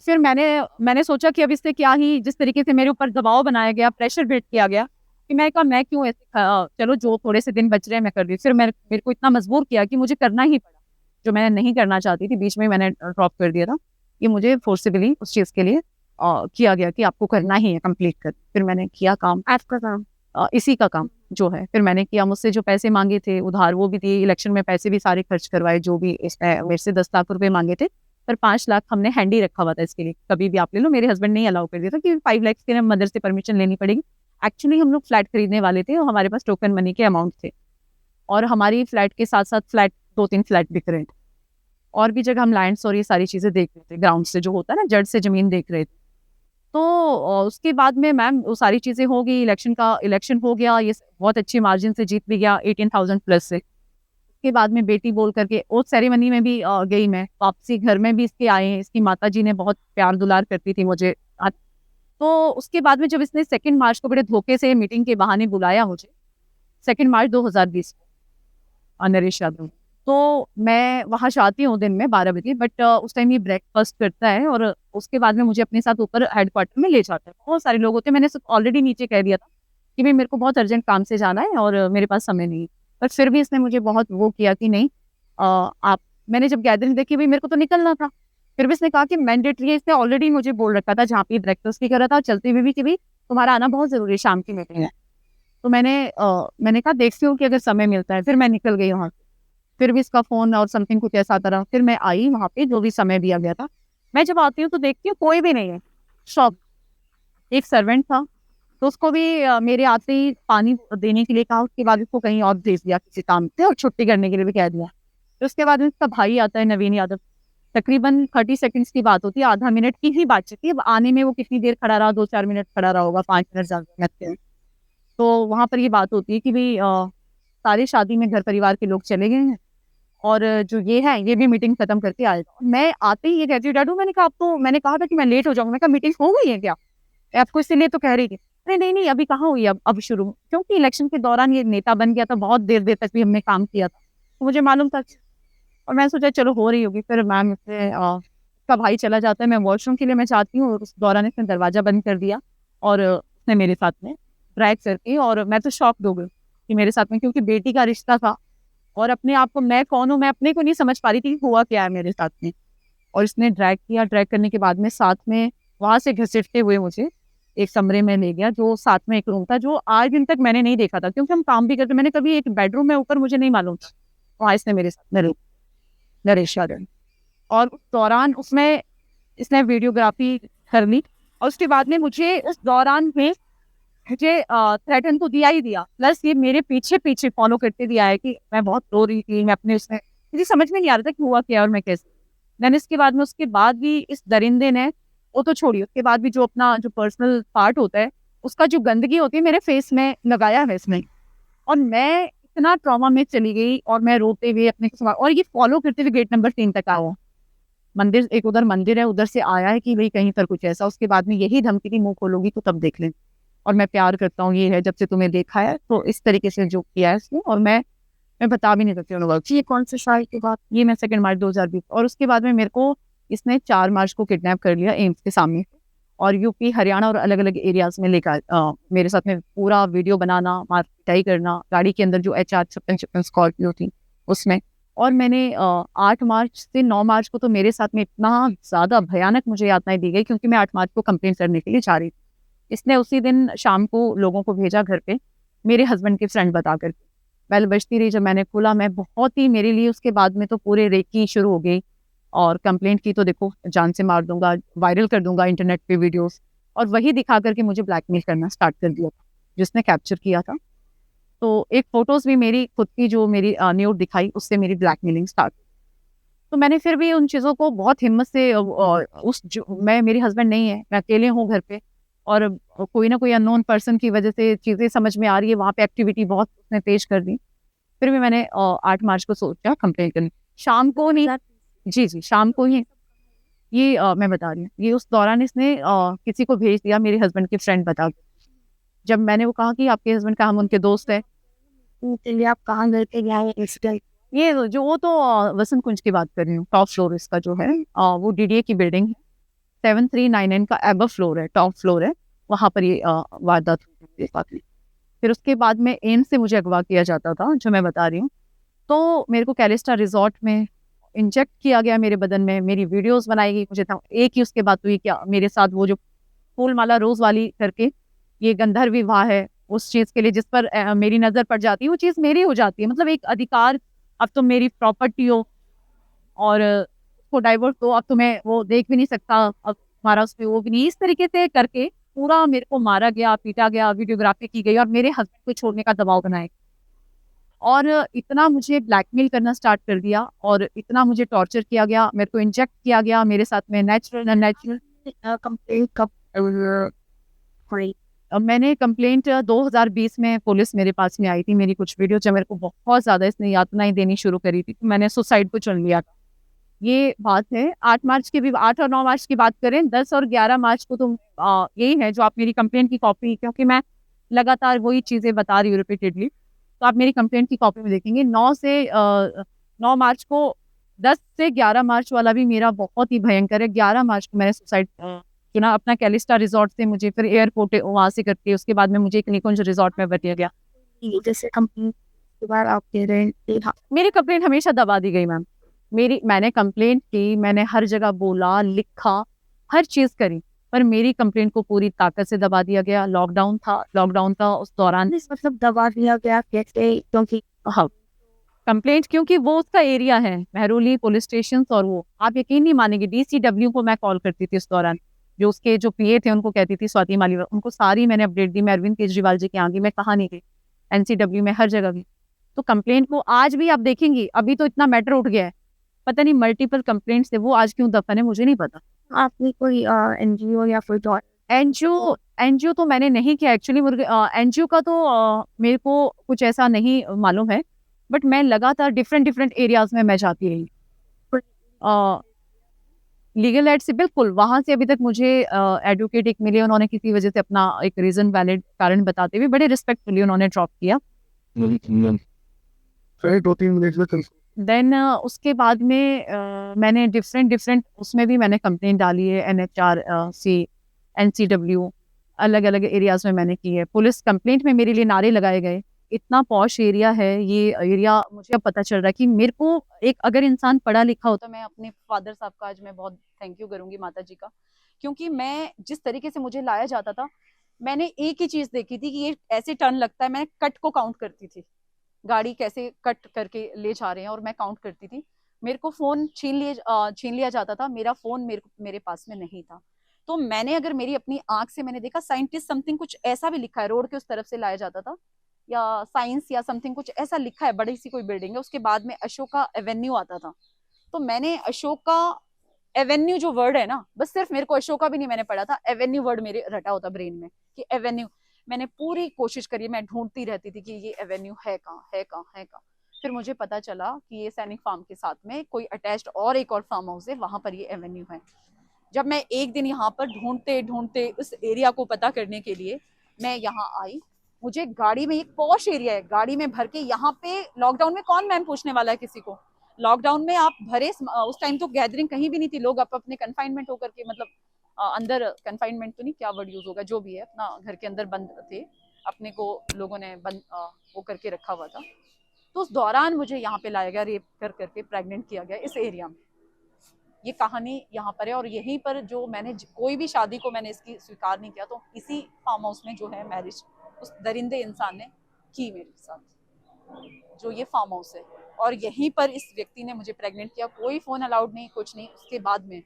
Speaker 1: फिर मैंने सोचा कि अब इससे क्या ही, जिस तरीके से मेरे ऊपर दबाव बनाया गया, प्रेशर बिल्ड किया गया, कि मैं कहा मैं क्यों ऐसे चलो जो थोड़े से दिन बच रहे हैं मैं कर रही हूँ। फिर मेरे को इतना मजबूर किया कि मुझे करना ही पड़ा। जो मैं नहीं करना चाहती थी, बीच में मैंने ड्रॉप कर दिया था, ये मुझे फोर्सिबली उस चीज़ के लिए किया गया कि आपको करना ही है, कंप्लीट कर। फिर मैंने किया काम,
Speaker 2: आपका काम।
Speaker 1: इसी का काम जो है, फिर मैंने किया। मुझसे जो पैसे मांगे थे उधार वो भी दिए, इलेक्शन में पैसे भी सारे खर्च करवाए, जो भी इसमें मेरे से 10 लाख रुपए मांगे थे, पर 5 लाख हमने हैंडी रखा हुआ था इसके लिए, कभी भी आप ले लो। मेरे हस्बैंड ने अलाउ कर दिया था कि 5 लाख के लिए मदर से परमिशन लेनी पड़ेगी। एक्चुअली हम लोग फ्लैट खरीदने वाले थे और हमारे पास टोकन मनी के अमाउंट थे, और हमारी फ्लैट के साथ साथ फ्लैट 2-3 फ्लैट बिक रहे थे, और भी जगह हम लैंड्स और ये सारी चीजें देख रहे थे, ग्राउंड से जो होता है ना, जड़ से जमीन देख रहे थे। तो उसके बाद में मैम वो सारी चीजें हो गई, इलेक्शन हो गया, ये बहुत अच्छी मार्जिन से जीत भी गया 18,000 प्लस से। उसके बाद में बेटी बोल करके ओथ सेरेमनी में भी गई मैं, वापसी घर में भी इसके आए हैं, इसकी माता जी ने बहुत प्यार दुलार करती थी मुझे। तो उसके बाद में जब इसने 2 मार्च को बड़े धोखे से मीटिंग के बहाने बुलाया मुझे, 2 मार्च 2020 को, नरेश यादव, तो मैं वहाँ जाती हूँ दिन में 12 बजे, बट उस टाइम ये ब्रेकफास्ट करता है और उसके बाद में मुझे अपने साथ ऊपर हेडक्वार्टर में ले जाता है। बहुत सारे लोग होते हैं, मैंने ऑलरेडी नीचे कह दिया था कि भाई मेरे को बहुत अर्जेंट काम से जाना है और मेरे पास समय नहीं है, पर फिर भी इसने मुझे बहुत वो किया कि नहीं, आप, मैंने जब गैदरिंग देखी भाई मेरे को तो निकलना था, फिर भी इसने कहा कि मैंडेटरी है, इसने ऑलरेडी मुझे बोल रखा था जहाँ पे ब्रेकफास्ट भी कर रहा था, चलते हुए भी कि भाई तुम्हारा आना बहुत जरूरी है, शाम की मीटिंग है। तो मैंने कहा देखती हूँ कि अगर समय मिलता है, फिर मैं निकल गई वहाँ से। फिर भी इसका फोन और समथिंग कुछ ऐसा आता रहा, फिर मैं आई वहाँ पे जो भी समय दिया गया था। मैं जब आती हूँ तो देखती हूँ कोई भी नहीं है, शॉप, एक सर्वेंट था, तो उसको भी मेरे आते ही पानी देने के लिए कहा, उसके बाद उसको कहीं और भेज दिया किसी काम से और छुट्टी करने के लिए भी कह दिया। तो उसके बाद उसका भाई आता है नवीन यादव, तकरीबन 30 सेकंड्स की बात होती है, आधा मिनट की ही बात चलती है। अब आने में वो कितनी देर खड़ा रहा, 2-4 मिनट खड़ा रहा होगा, 5 मिनट ज्यादा लगते हैं। तो वहां पर ये बात होती है कि भाई सारे शादी में घर परिवार के लोग चले गए हैं और जो ये है ये भी मीटिंग खत्म करके आएगा। मैं आते ही ये कहती हूँ डाडू, मैंने कहा आप तो, मैंने कहा था कि मैं लेट हो जाऊंगा, मैं कहा मीटिंग हो गई है क्या, आपको इसीलिए तो कह रही थी। अरे नहीं नहीं अभी कहाँ हुई, अब शुरू, क्योंकि इलेक्शन के दौरान ये नेता बन गया था, बहुत देर देर तक भी हमने काम किया था, तो मुझे मालूम था, और मैं सोचा चलो हो रही होगी। फिर मैम इससे उसका भाई चला जाता है, मैं वॉशरूम के लिए मैं चाहती हूँ, उस दौरान इसने दरवाजा बंद कर दिया और उसने मेरे साथ में ड्रैग करके, और मैं तो शॉक हो गई कि मेरे साथ में, क्योंकि बेटी का रिश्ता था और अपने आप को, मैं कौन हूँ, मैं अपने को नहीं समझ पा रही थी कि हुआ क्या है मेरे साथ में। और इसने ड्रैग किया, ड्रैग करने के बाद में साथ में वहां से घसीटते हुए मुझे एक कमरे में ले गया, जो साथ में एक रूम था, जो आज दिन तक मैंने नहीं देखा था, क्योंकि हम काम भी करते, मैंने कभी एक बेडरूम में ऊपर मुझे नहीं मालूम था, वहां इसने मेरे साथ में नरेश यादव। और उस दौरान उसमें इसने वीडियोग्राफी कर ली, और उसके बाद में मुझे उस दौरान में मुझे थ्रेटन तो दिया ही दिया, प्लस ये मेरे पीछे पीछे फॉलो करते दिया है कि मैं बहुत रो रही थी, मैं अपने उसमें, मुझे समझ में नहीं आ रहा था कि हुआ क्या और मैं कैसे। देन इसके बाद में, उसके बाद भी इस दरिंदे ने, वो तो छोड़िए, उसके बाद भी जो अपना जो पर्सनल पार्ट होता है उसका जो गंदगी होती है मेरे फेस में लगाया है इसमें, और मैं इतना ट्रॉमा में चली गई और मैं रोते हुए अपने और ये फॉलो करते हुए गेट नंबर 3 तक आया। मंदिर, एक उधर मंदिर है, उधर से आया है कि भाई कहीं पर कुछ ऐसा, उसके बाद में यही धमकी की मुंह खोलोगी तो तब देख लें, और मैं प्यार करता हूँ, ये है जब से तुम्हें देखा है, तो इस तरीके से जो किया है इसने, और मैं बता भी नहीं सकती हूँ ये कौन से साल की बात, ये मैं 2 मार्च 2020। और उसके बाद में मेरे को इसने 4 मार्च को किडनैप कर लिया एम्स के सामने, और यूपी हरियाणा और अलग अलग एरियाज में लेकर मेरे साथ में पूरा वीडियो बनाना, मार पिटाई करना, गाड़ी के अंदर जो HR 56 स्कॉर्पियो थी उसमें। और मैंने 8 मार्च से 9 मार्च को तो मेरे साथ में इतना ज्यादा भयानक मुझे यातनाएं दी गई, क्योंकि मैं 8 मार्च को कंप्लेन करने के लिए जा रही थी। इसने उसी दिन शाम को लोगों को भेजा घर पे, मेरे हस्बैंड के फ्रेंड बता करके। बेल बजती रही, जब मैंने खोला, मैं बहुत ही, मेरे लिए उसके बाद में तो पूरे रेकी शुरू हो गई, और कंप्लेंट की तो देखो जान से मार दूंगा, वायरल कर दूंगा इंटरनेट पे वीडियोस, और वही दिखा करके मुझे ब्लैकमेल करना स्टार्ट कर दिया था जिसने कैप्चर किया था। तो एक फोटोज भी मेरी खुद की जो मेरी न्यूड दिखाई, उससे मेरी ब्लैकमेलिंग स्टार्ट। तो मैंने फिर भी उन चीज़ों को बहुत हिम्मत से मैं, मेरे हस्बैंड नहीं है, मैं अकेले हूँ घर पे, और कोई ना कोई अननोन पर्सन की वजह से चीज़ें समझ में आ रही है, वहाँ पे एक्टिविटी बहुत उसने तेज कर दी। फिर भी मैंने 8 मार्च को सोचा कंप्लेन करनी, शाम को नहीं, जी शाम को ही, ये मैं बता रही हूँ, ये उस दौरान इसने किसी को भेज दिया, मेरे हस्बैंड के फ्रेंड बता के। जब मैंने वो कहा कि आपके हस्बैंड का, हम उनके दोस्त है,
Speaker 2: चलिए आप कहाँ गए थे, क्या है?
Speaker 1: ये जो, वो तो वसंत कुंज की बात कर रही हूँ, टॉप फ्लोर इसका जो है, वो DDA की बिल्डिंग है, 7399 का एबव फ्लोर है, टॉप फ्लोर है, वहां पर ये वारदात हुई थी। फिर उसके बाद में एम्स से मुझे अगवा किया जाता था, जो मैं बता रही हूँ। तो मेरे को कैलिस्टा रिजॉर्ट में इंजेक्ट किया गया मेरे बदन में, मेरी वीडियोस बनाई गई। मुझे था एक ही उसके बाद हुई क्या मेरे साथ वो जो फूल माला रोज वाली करके ये गंधर्व विवाह है, उस चीज के लिए जिस पर मेरी नजर पड़ जाती है वो चीज मेरी हो जाती है। मतलब एक अधिकार, अब तुम मेरी प्रॉपर्टी हो और उसको डाइवोर्स दो, अब तुम्हें वो देख भी नहीं सकता, अब तुम्हारा उस पे वो भी नहीं, इस तरीके से करके पूरा मेरे को मारा गया, पीटा गया, वीडियोग्राफी की गई और मेरे हस्बैंड को छोड़ने का दबाव बनाया और इतना मुझे ब्लैकमेल करना स्टार्ट कर दिया और इतना मुझे टॉर्चर किया गया, मेरे को इंजेक्ट किया गया मेरे साथ में नेचुरल अननेचुरल।
Speaker 2: कंप्लेंट कब हुई?
Speaker 1: मैंने कंप्लेंट 2020 में पुलिस मेरे पास में आई थी, मेरी कुछ वीडियो जब मेरे को बहुत ज्यादा इसने यातनाएं देनी शुरू करी थी तो मैंने सुसाइड को चुन लिया था। ये बात है 8 मार्च की भी, 8 और 9 मार्च की बात करें, 10 और 11 मार्च को तो यही है जो आप मेरी कंप्लेंट की कॉपी, क्योंकि मैं लगातार वही चीजें बता रही हूँ रिपीटेडली, तो आप मेरी कंप्लेंट की कॉपी में देखेंगे 9 मार्च को, 10 से 11 मार्च वाला भी मेरा बहुत ही भयंकर है। 11 मार्च को मैंने सुसाइड चुना अपना, कैलिस्टा रिजॉर्ट से मुझे फिर एयरपोर्ट वहां से करके उसके बाद में मुझे एक निकुंज रिजॉर्ट में बतिया गया।
Speaker 2: जैसे कंप्लेंट के बाद आप कह रहे हैं
Speaker 1: मेरी कंप्लेंट हमेशा दबा दी गई मैम। मैंने कंप्लेंट की, मैंने हर जगह बोला, लिखा, हर चीज करी, पर मेरी कंप्लेंट को पूरी ताकत से दबा दिया गया। लॉकडाउन था उस दौरान।
Speaker 2: मतलब दबा दिया गया कैसे? क्योंकि
Speaker 1: हाँ, कंप्लेंट क्योंकि वो उसका एरिया है, महरौली पुलिस स्टेशन, और वो आप यकीन नहीं मानेंगे DCW को मैं कॉल करती थी उस दौरान, जो उसके जो PA थे उनको कहती थी स्वाति मालीवाल, उनको सारी मैंने अपडेट दी, मैं अरविंद केजरीवाल जी के आगे मैं कहा नहीं गई, NCW में हर जगह गई। तो कंप्लेंट को आज भी आप देखेंगी, अभी तो इतना मैटर उठ गया है, पता नहीं मल्टीपल कंप्लेंट्स थे, वो आज क्यों दफन है मुझे नहीं पता।
Speaker 2: आपने कोई NGO या कोई
Speaker 1: एनजीओ तो मैंने नहीं किया एक्चुअली। एनजीओ का तो मेरे को कुछ ऐसा नहीं मालूम है, बट मैं लगातार डिफरेंट एरियाज में मैं जाती रही। लीगल एड से बिल्कुल, वहां से अभी तक मुझे एडवोकेट एक मिले, उन्होंने किसी वजह से अपना एक रीजन वैलिड कारण बताते हुए बड़े रिस्पेक्टफुली उन्होंने ड्रॉप किया।
Speaker 2: फिर 2-3 मिनट में
Speaker 1: देन उसके बाद में मैंने डिफरेंट उसमें भी मैंने कंप्लेंट डाली है, NHRC, NCW, अलग अलग एरियाज में मैंने की है। पुलिस कंप्लेंट में मेरे लिए नारे लगाए गए, इतना पॉश एरिया है ये एरिया। मुझे अब पता चल रहा है कि मेरे को एक अगर इंसान पढ़ा लिखा होता, मैं अपने फादर साहब का आज मैं बहुत थैंक यू करूंगी, माता जी का, क्योंकि मैं जिस तरीके से मुझे लाया जाता था, मैंने एक ही चीज देखी थी कि ये ऐसे टर्न लगता है, मैं कट को काउंट करती थी, गाड़ी कैसे कट करके ले जा रहे हैं और मैं काउंट करती थी। मेरे को फोन छीन लिया जाता था, मेरा फोन मेरे पास में नहीं था। तो मैंने अगर मेरी अपनी आंख से मैंने देखा साइंटिस्ट समथिंग कुछ ऐसा भी लिखा है, रोड के उस तरफ से लाया जाता था, या साइंस या समथिंग कुछ ऐसा लिखा है, बड़ी सी कोई बिल्डिंग है, उसके बाद में अशोका एवेन्यू आता था। तो मैंने अशोका एवेन्यू जो वर्ड है ना, बस सिर्फ मेरे को अशोका भी नहीं मैंने पढ़ा था, एवेन्यू वर्ड मेरे रटा होता ब्रेन में कि एवेन्यू। मैंने पूरी कोशिश करी, मैं ढूंढती रहती थी कि ये एवेन्यू है कहाँ है कहाँ है कहाँ। फिर मुझे पता चला कि ये सैनिक फार्म के साथ में कोई अटैच्ड और एक और फार्म हाउस है, वहां पर ये एवेन्यू है। जब मैं एक दिन यहाँ पर ढूंढते ढूंढते उस एरिया को पता करने के लिए मैं यहाँ आई, मुझे गाड़ी में, एक पॉश एरिया है, गाड़ी में भर के, यहाँ पे लॉकडाउन में कौन मैम पूछने वाला है किसी को, लॉकडाउन में आप भरे, उस टाइम तो गैदरिंग कहीं भी नहीं थी, लोग अपने कन्फाइनमेंट होकर के, मतलब अंदर कन्फाइनमेंट तो नहीं, क्या वर्ड यूज होगा, जो भी है, अपना घर के अंदर बंद थे, अपने को लोगों ने बंद वो करके रखा हुआ था। तो उस दौरान मुझे यहाँ पे लाया गया, रेप कर करके प्रेग्नेंट किया गया इस एरिया में। ये कहानी यहाँ पर है, और यहीं पर जो मैंने कोई भी शादी को मैंने इसकी स्वीकार नहीं किया, तो इसी फार्म हाउस में जो है मैरिज उस दरिंदे इंसान ने की मेरे साथ, जो ये फार्म हाउस है, और यहीं पर इस व्यक्ति ने मुझे प्रेग्नेंट किया। कोई फोन अलाउड नहीं, कुछ नहीं। उसके बाद में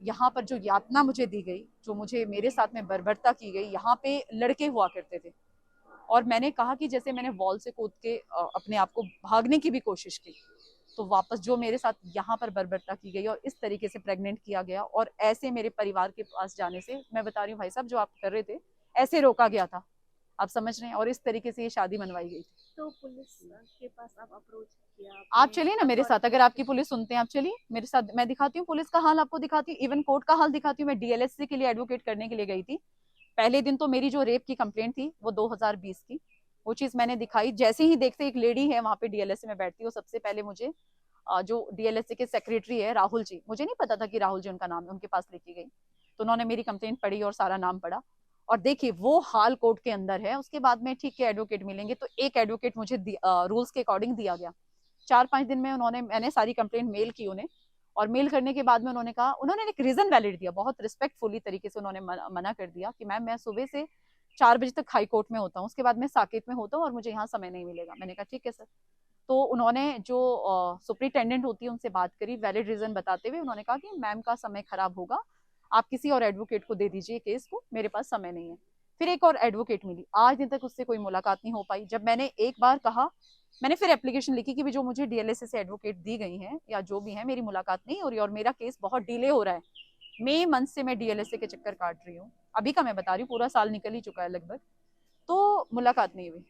Speaker 1: यहाँ पर जो यातना मुझे दी गई, जो मुझे मेरे साथ में बर्बरता की गई, यहाँ पे लड़के हुआ करते थे, और मैंने कहा कि जैसे मैंने वॉल से कूद के अपने आप को भागने की भी कोशिश की, तो वापस जो मेरे साथ यहाँ पर बर्बरता की गई और इस तरीके से प्रेग्नेंट किया गया, और ऐसे मेरे परिवार के पास जाने से, मैं बता रही हूँ भाई साहब, जो आप कर रहे थे ऐसे रोका गया था, आप समझ रहे हैं, और इस तरीके से ये शादी मनवाई गई थी।
Speaker 2: तो पुलिस के पास आप अप्रोच किया?
Speaker 1: आप चलिए ना मेरे साथ, अगर आपकी पुलिस सुनते हैं, आप चलिए मेरे साथ, मैं दिखाती हूँ पुलिस का हाल, आपको दिखाती हूँ, इवन कोर्ट का हाल दिखाती हूँ। मैं DLSC के लिए एडवोकेट करने के लिए गई थी। पहले दिन तो मेरी जो रेप की कंप्लेंट थी वो 2020 की, वो चीज मैंने दिखाई। जैसे ही देखते, एक लेडी है वहां पे DLSC में बैठती है, वो सबसे पहले मुझे जो DLSC के सेक्रेटरी है राहुल जी, मुझे नहीं पता था कि राहुल जी उनका नाम है, उनके पास लेके गई, तो उन्होंने मेरी कंप्लेंट पढ़ी और सारा नाम पढ़ा, और देखिए वो हाल कोर्ट के अंदर है। उसके बाद में ठीक है एडवोकेट मिलेंगे, तो एक एडवोकेट मुझे रूल्स के अकॉर्डिंग दिया गया, 4-5 दिन में मैंने सारी कंप्लेंट मेल की उन्हें, और मेल करने के बाद में उन्होंने कहा, उन्होंने एक रीजन वैलिड दिया, बहुत रिस्पेक्टफुली तरीके से उन्होंने मना कर दिया कि मैम मैं सुबह से 4 बजे तक हाई कोर्ट में होता हूँ, उसके बाद मैं साकेत में होता हूँ और मुझे यहाँ समय नहीं मिलेगा। मैंने कहा ठीक है सर। तो उन्होंने जो सुप्रिटेंडेंट होती है उनसे बात करी, वैलिड रीजन बताते हुए उन्होंने कहा कि मैम का समय खराब होगा, आप किसी और एडवोकेट को दे दीजिए केस को, मेरे पास समय नहीं है। फिर एक और एडवोकेट मिली, आज दिन तक उससे कोई मुलाकात नहीं हो पाई। जब मैंने एक बार कहा, मैंने फिर एप्लीकेशन लिखी कि भी जो मुझे डीएलएसए से एडवोकेट दी गई हैं या जो भी है, मेरी मुलाकात नहीं हो रही और मेरा केस बहुत डिले हो रहा है। मई मंथ से मैं डीएलएसए के चक्कर काट रही हूँ, अभी का मैं बता रही हूँ, पूरा साल निकल ही चुका है लगभग, तो मुलाकात नहीं हुई।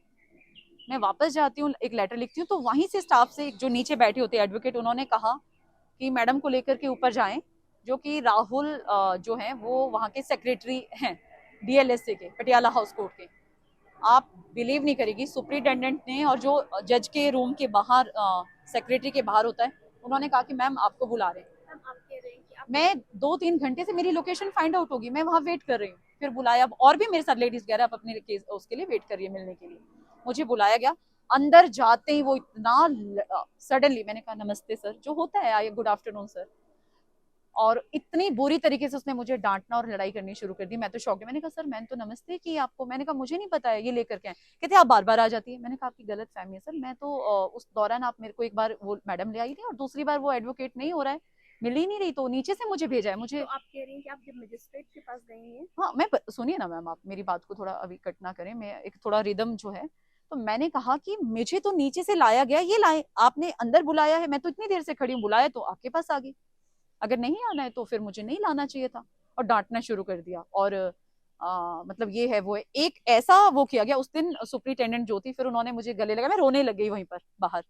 Speaker 1: मैं वापस जाती हूँ, एक लेटर लिखती हूँ, तो वहीं से स्टाफ से जो नीचे बैठे होते हैं एडवोकेट, उन्होंने कहा कि मैडम को लेकर के ऊपर जाएं, जो कि राहुल जो हैं वो वहाँ के सेक्रेटरी हैं डीएलएसए के, पटियाला हाउस कोर्ट के। आप बिलीव नहीं करेगी, सुप्रिटेंडेंट ने और जो जज के रूम के बाहर सेक्रेटरी के बाहर होता है, उन्होंने कहा कि मैम आपको बुला रहे हैं। मैं 2-3 घंटे से, मेरी लोकेशन फाइंड आउट होगी, मैं वहाँ वेट कर रही हूँ। फिर बुलाया, और भी मेरे साथ लेडीज वगैरह आप अपने केस उसके लिए वेट कर रही है मिलने के लिए। मुझे बुलाया गया, अंदर जाते ही वो इतना सडनली, मैंने कहा नमस्ते सर, जो होता है आइए गुड आफ्टरनून सर, और इतनी बुरी तरीके से उसने मुझे डांटना और लड़ाई करनी शुरू कर दी। मैं तो शौक, मैंने कहा सर मैंने तो नमस्ते की आपको, मैंने कहा मुझे नहीं पता है ये लेकर के आए। कहते आप बार बार आ जाती है। मैंने कहा आपकी गलत फहमी है सर, मैं तो उस दौरान आप मेरे को एक बार वो मैडम ले आई थी और दूसरी बार वो एडवोकेट नहीं हो रहा है, मिल ही नहीं रही, तो नीचे से मुझे भेजा है। मुझे
Speaker 2: तो आप कह रही हैं कि आप जब मजिस्ट्रेट के पास गई हैं?
Speaker 1: हाँ, मैं सुनिए ना मैम, आप मेरी बात को थोड़ा अभी कट ना करें, मैं एक थोड़ा रिदम जो है, तो मैंने कहा कि मुझे तो नीचे से लाया गया, ये लाए आपने अंदर बुलाया है, मैं तो इतनी देर से खड़ी हूँ, बुलाया तो आपके पास आ गई, अगर नहीं आना है तो फिर मुझे नहीं लाना चाहिए था। और डांटना शुरू कर दिया, और मतलब ये है वो है, एक ऐसा वो किया गया उस दिन। सुप्रिटेंडेंट जो थी, फिर उन्होंने मुझे गले लगा, मैं रोने लग गई वहीं पर बाहर,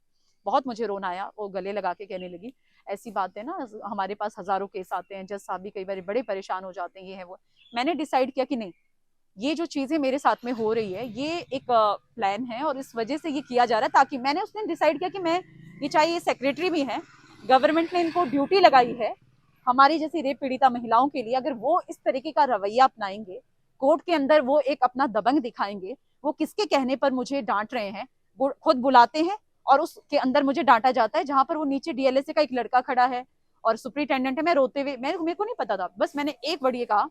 Speaker 1: बहुत मुझे रोना आया। वो गले लगा के कहने लगी ऐसी बात है ना, हमारे पास हजारों केस आते हैं, जज साहब भी कई बार बड़े परेशान हो जाते हैं, ये है वो। मैंने डिसाइड किया कि नहीं, ये जो चीजें मेरे साथ में हो रही है ये एक प्लान है और इस वजह से ये किया जा रहा है, ताकि मैंने उस दिन डिसाइड किया कि मैं, ये चाहे ये सेक्रेटरी भी हैं, गवर्नमेंट ने इनको ड्यूटी लगाई है हमारी जैसी रेप पीड़िता महिलाओं के लिए, अगर वो इस तरीके का रवैया अपनाएंगे, कोर्ट के अंदर वो एक अपना दबंग दिखाएंगे, वो किसके कहने पर मुझे डांट रहे हैं, वो खुद बुलाते हैं और उसके अंदर मुझे डांटा जाता है, जहां पर वो नीचे डीएलएसए का एक लड़का खड़ा है और सुप्रिटेंडेंट है। मैं रोते हुए, मेरे को नहीं पता था, बस मैंने एक वर्ड ये कहा,